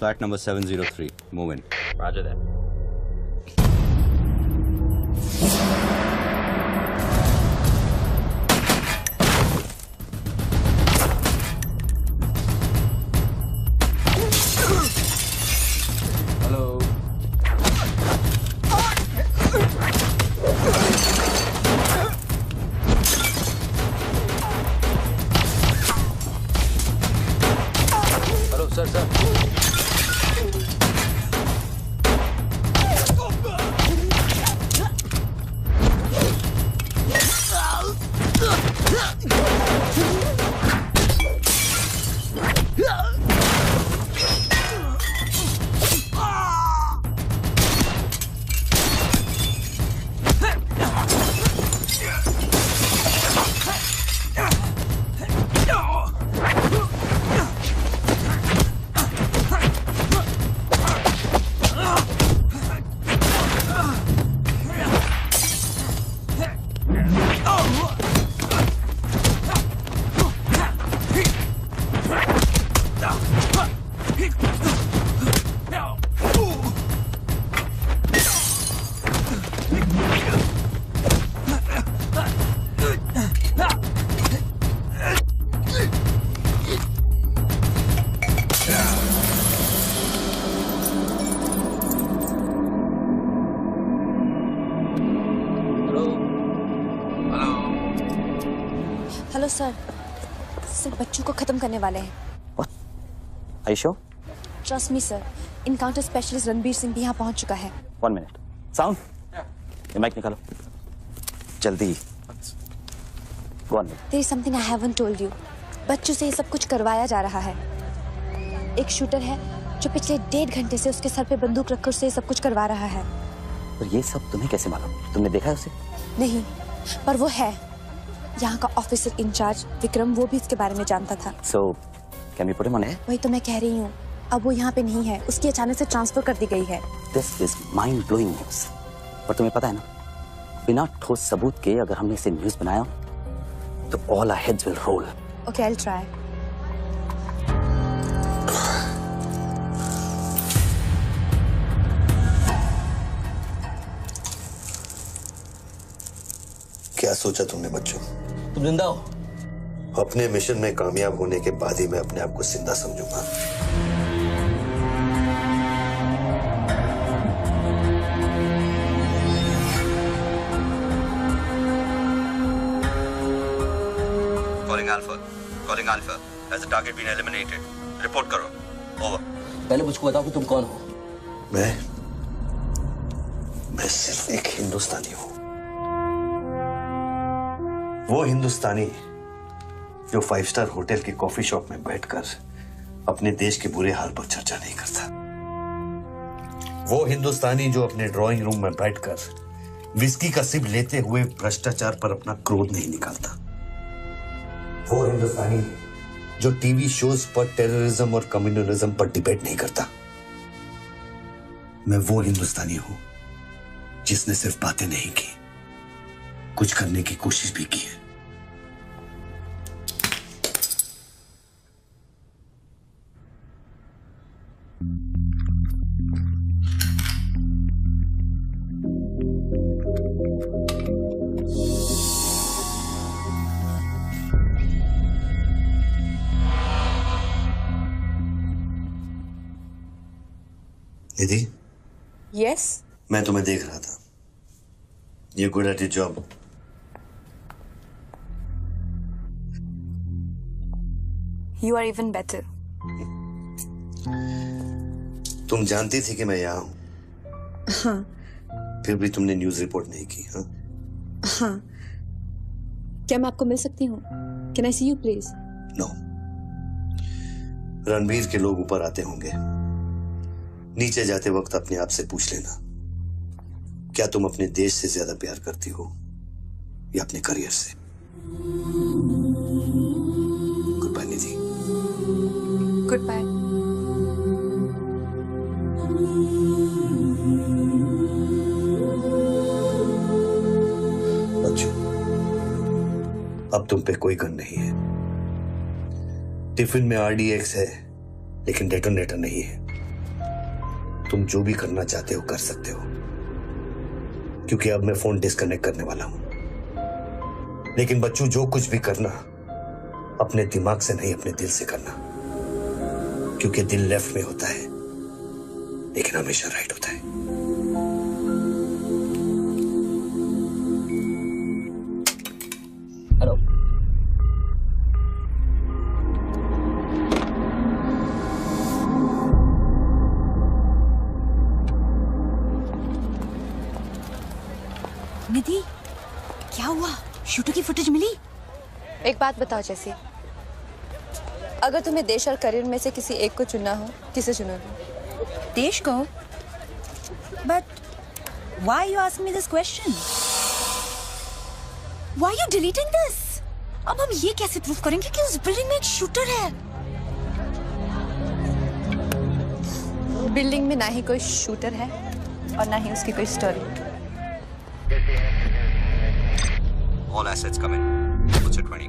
Flat number 703. Move in. Roger that. Hello sir, sir बच्चों को खत्म करने वाले हैं। Are you sure? Trust me sir, encounter specialist Ranbir Singh भी यहाँ पहुँच चुका है। 1 minute. साउंड, ये माइक निकालो जल्दी। Go on. There is something I haven't told you. बच्चों से ये सब कुछ करवाया जा रहा है। एक शूटर है जो पिछले 1.5 घंटे से उसके सर पे बंदूक रखकर उससे ये सब कुछ करवा रहा है। पर ये सब तुम्हें कैसे मालूम? तुमने देखा है उसे? नहीं, पर वो है। यहाँ का ऑफिसर इंचार्ज विक्रम, वो भी इसके बारे में जानता था। So, can we put him on air? वही तो मैं कह रही हूँ, अब वो यहाँ पे नहीं है, उसकी अचानक से ट्रांसफर कर दी गई है। This is mind-blowing news. और तुम्हें पता है ना, बिना ठोस सबूत के अगर हमने इसे न्यूज बनाया तो all our heads will roll. Okay, I'll try. क्या सोचा तुमने बच्चों? तुम जिंदा हो? अपने मिशन में कामयाब होने के बाद ही मैं अपने आप को जिंदा समझूंगा। Calling Alpha. Has the target been eliminated? Report करो. Over. पहले मुझको बताओ कि तुम कौन हो? मैं सिर्फ एक हिंदुस्तानी हूं। वो हिंदुस्तानी जो 5 स्टार होटल की कॉफी शॉप में बैठकर अपने देश के बुरे हाल पर चर्चा नहीं करता। वो हिंदुस्तानी जो अपने ड्राइंग रूम में बैठकर विस्की का सिप लेते हुए भ्रष्टाचार पर अपना क्रोध नहीं निकालता। वो हिंदुस्तानी जो टीवी शोज पर टेररिज्म और कम्युनलिज्म पर डिबेट नहीं करता। मैं वो हिंदुस्तानी हूं जिसने सिर्फ बातें नहीं की, कुछ करने की कोशिश भी की है। निधि, यस, मैं तुम्हें देख रहा था। You're good at your job. You are even better. तुम जानती थी कि मैं यहाँ हूं, हाँ फिर भी तुमने न्यूज रिपोर्ट नहीं की। हाँ? हाँ, क्या मैं आपको मिल सकती हूँ? Can I see you please? No. Ranbir के लोग ऊपर आते होंगे, नीचे जाते वक्त अपने आप से पूछ लेना, क्या तुम अपने देश से ज्यादा प्यार करती हो या अपने करियर से? Goodbye Nidhi. Goodbye. बच्चों, अब तुम पे कोई गन नहीं है। टिफिन में RDX है, लेकिन डेटोनेटर नहीं है। तुम जो भी करना चाहते हो कर सकते हो, क्योंकि अब मैं फोन डिस्कनेक्ट करने वाला हूं। लेकिन बच्चों, जो कुछ भी करना अपने दिमाग से नहीं, अपने दिल से करना, क्योंकि दिल लेफ्ट में होता है लेकिन हमेशा राइट होता है। हेलो, निधि, क्या हुआ? शूटर की फुटेज मिली? एक बात बताओ जैसे, अगर तुम्हें देश और करियर में से किसी एक को चुनना हो, किसे चुनोगे? देश को? But why you ask me this question? Why you deleting this? अब हम ये कैसे प्रूफ करेंगे कि उस बिल्डिंग में एक शूटर है? बिल्डिंग में ना ही कोई शूटर है और ना ही उसकी कोई story. all assets come in. What's your 20?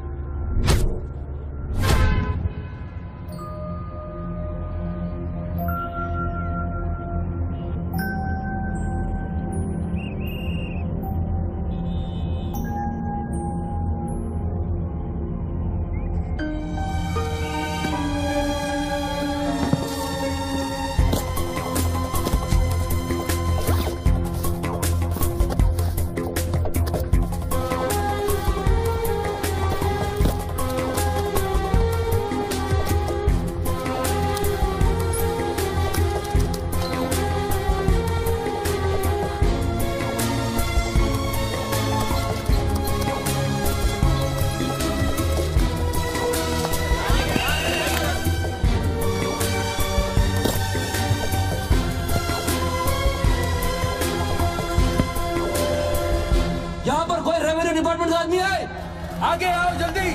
आगे आओ जल्दी।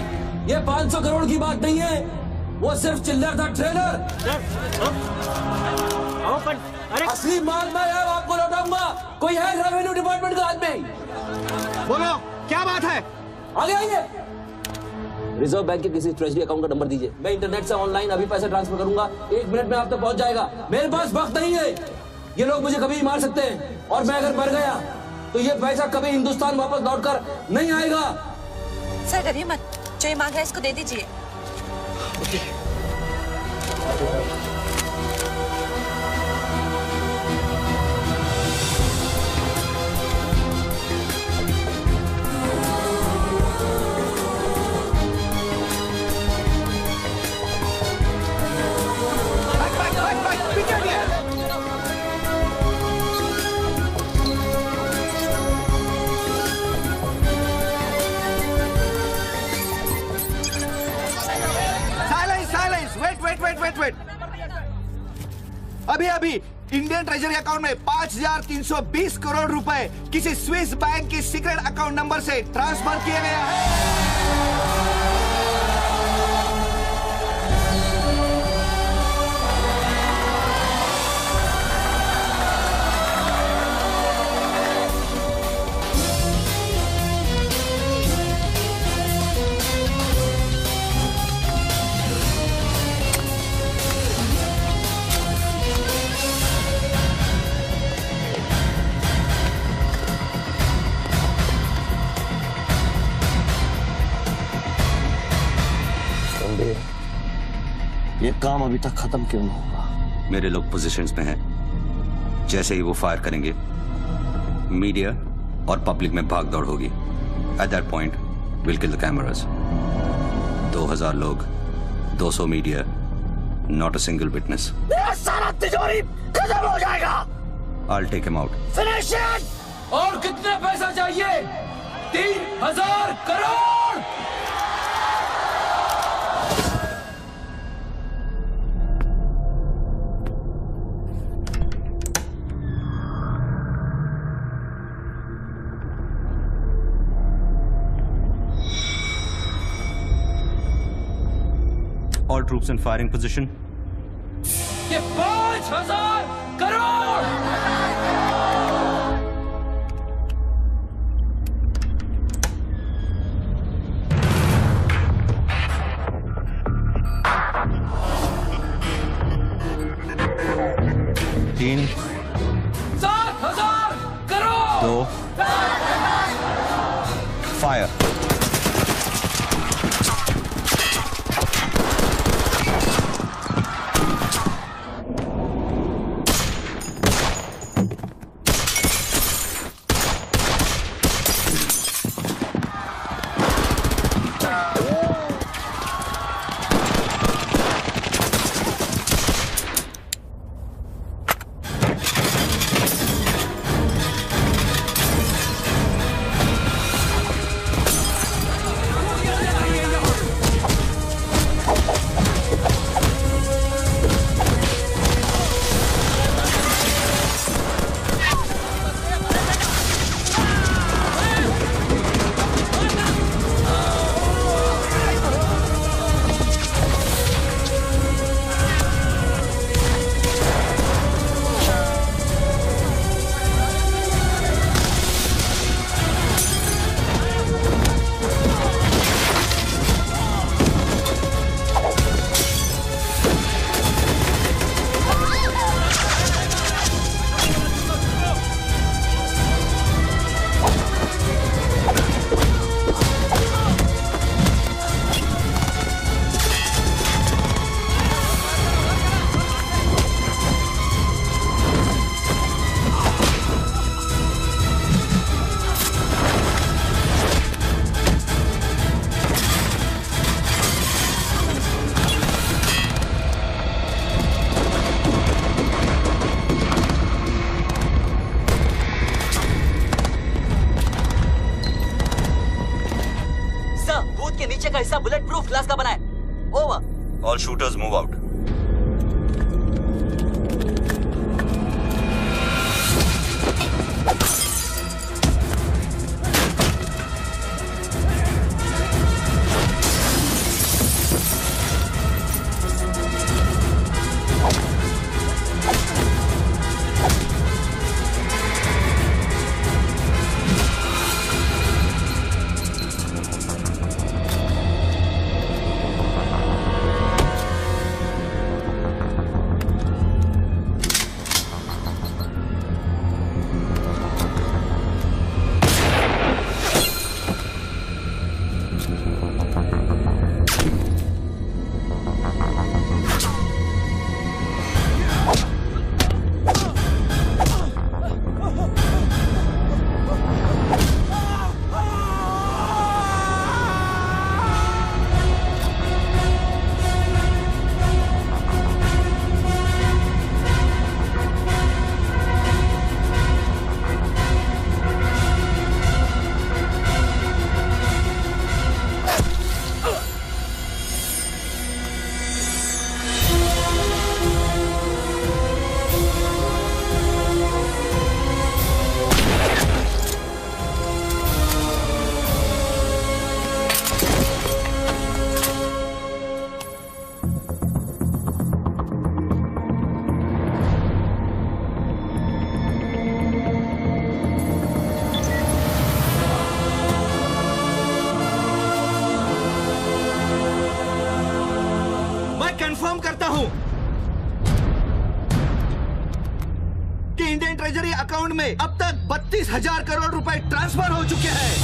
ये 500 करोड़ की बात नहीं है, वो सिर्फ चिल्लर था, ट्रेलर। असली माल मैं आपको लौटाऊंगा। कोई है रेवेन्यू डिपार्टमेंट का आदमी? बोलो क्या बात है? आगे आइए। रिजर्व बैंक के किसी ट्रेजरी अकाउंट का नंबर दीजिए, मैं इंटरनेट से ऑनलाइन अभी पैसा ट्रांसफर करूंगा, 1 मिनट में आप तक पहुंच जाएगा। मेरे पास वक्त नहीं है, ये लोग मुझे कभी भी मार सकते हैं, और मैं अगर मर गया तो ये पैसा कभी हिंदुस्तान वापस लौटकर नहीं आएगा। सर डरिए मत, जो ये मांग रहा है इसको दे दीजिए। वेट। अभी इंडियन ट्रेजरी अकाउंट में 5,320 करोड़ रुपए किसी स्विस बैंक की सीक्रेट अकाउंट नंबर से ट्रांसफर किए गए हैं। ये काम अभी तक खत्म क्यों नहीं हुआ? मेरे लोग पोजीशंस में हैं। जैसे ही वो फायर करेंगे, मीडिया और पब्लिक में भाग दौड़ होगी। At that point will kill the cameras. 2000 लोग, 200 media, not a single witness. मेरा सारा तिजोरी खत्म हो जाएगा। I'll take him out. Finish it. और कितने पैसा चाहिए? 3000 crore. All troops in firing position. ये 5000 करोड़। तीन, 7000 crore. 2 fire. Bullet proof glass का बना है। Over. All shooters move out. आपके इंडियन ट्रेजरी अकाउंट में अब तक 32,000 करोड़ रुपए ट्रांसफर हो चुके हैं।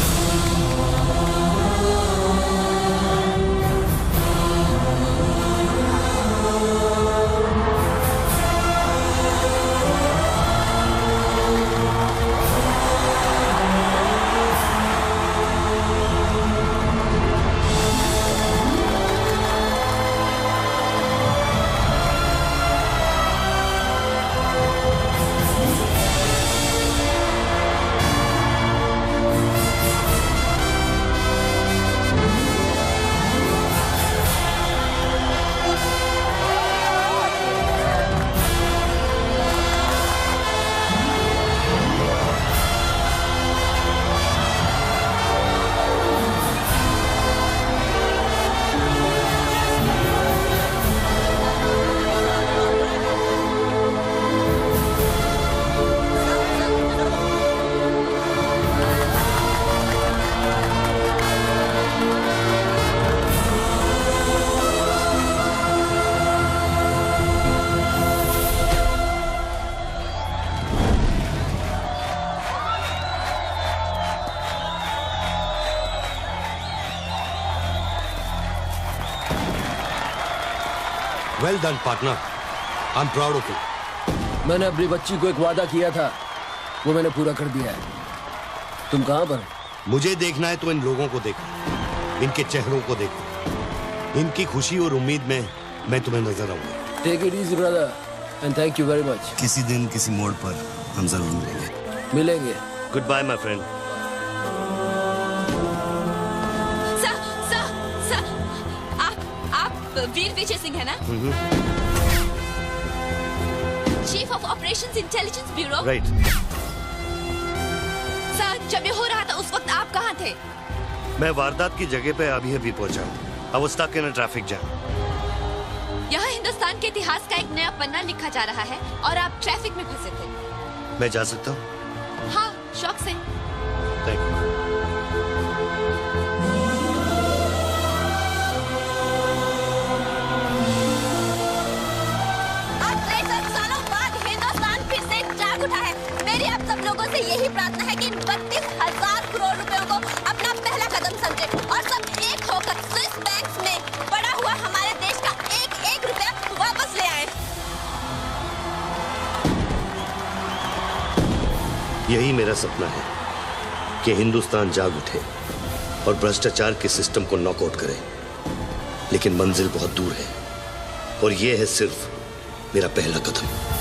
Well done, partner. I'm proud of you. मैंने अपनी बच्ची को एक वादा किया था, वो मैंने पूरा कर दिया है। तुम कहाँ पर? मुझे देखना है तो इन लोगों को देखो, इनके चेहरों को देखो, इनकी खुशी और उम्मीद में मैं तुम्हें नजर आऊंगा। Take it easy, brother, and thank you very much. किसी दिन किसी मोड़ पर हम जरूर मिलेंगे। Goodbye, my friend. वीर विजय सिंह है ना? Chief of operations intelligence bureau. Right. Sir, जब ये हो रहा था उस वक्त आप कहाँ थे? मैं वारदात की जगह पे अभी पहुंचा। I was stuck in a traffic jam. यहाँ हिंदुस्तान के इतिहास का एक नया पन्ना लिखा जा रहा है और आप ट्रैफिक में फंसे थे। मैं जा सकता हूँ? हाँ, शौक से। Thank you. यही प्रार्थना है कि 32,000 करोड़ रुपयों को अपना पहला कदम समझे और सब एक होकर स्विस बैंक्स में पड़ा हुआ हमारे देश का एक रुपया वापस ले आए। यही मेरा सपना है कि हिंदुस्तान जाग उठे और भ्रष्टाचार के सिस्टम को नॉकआउट करे, लेकिन मंजिल बहुत दूर है और यह है सिर्फ मेरा पहला कदम।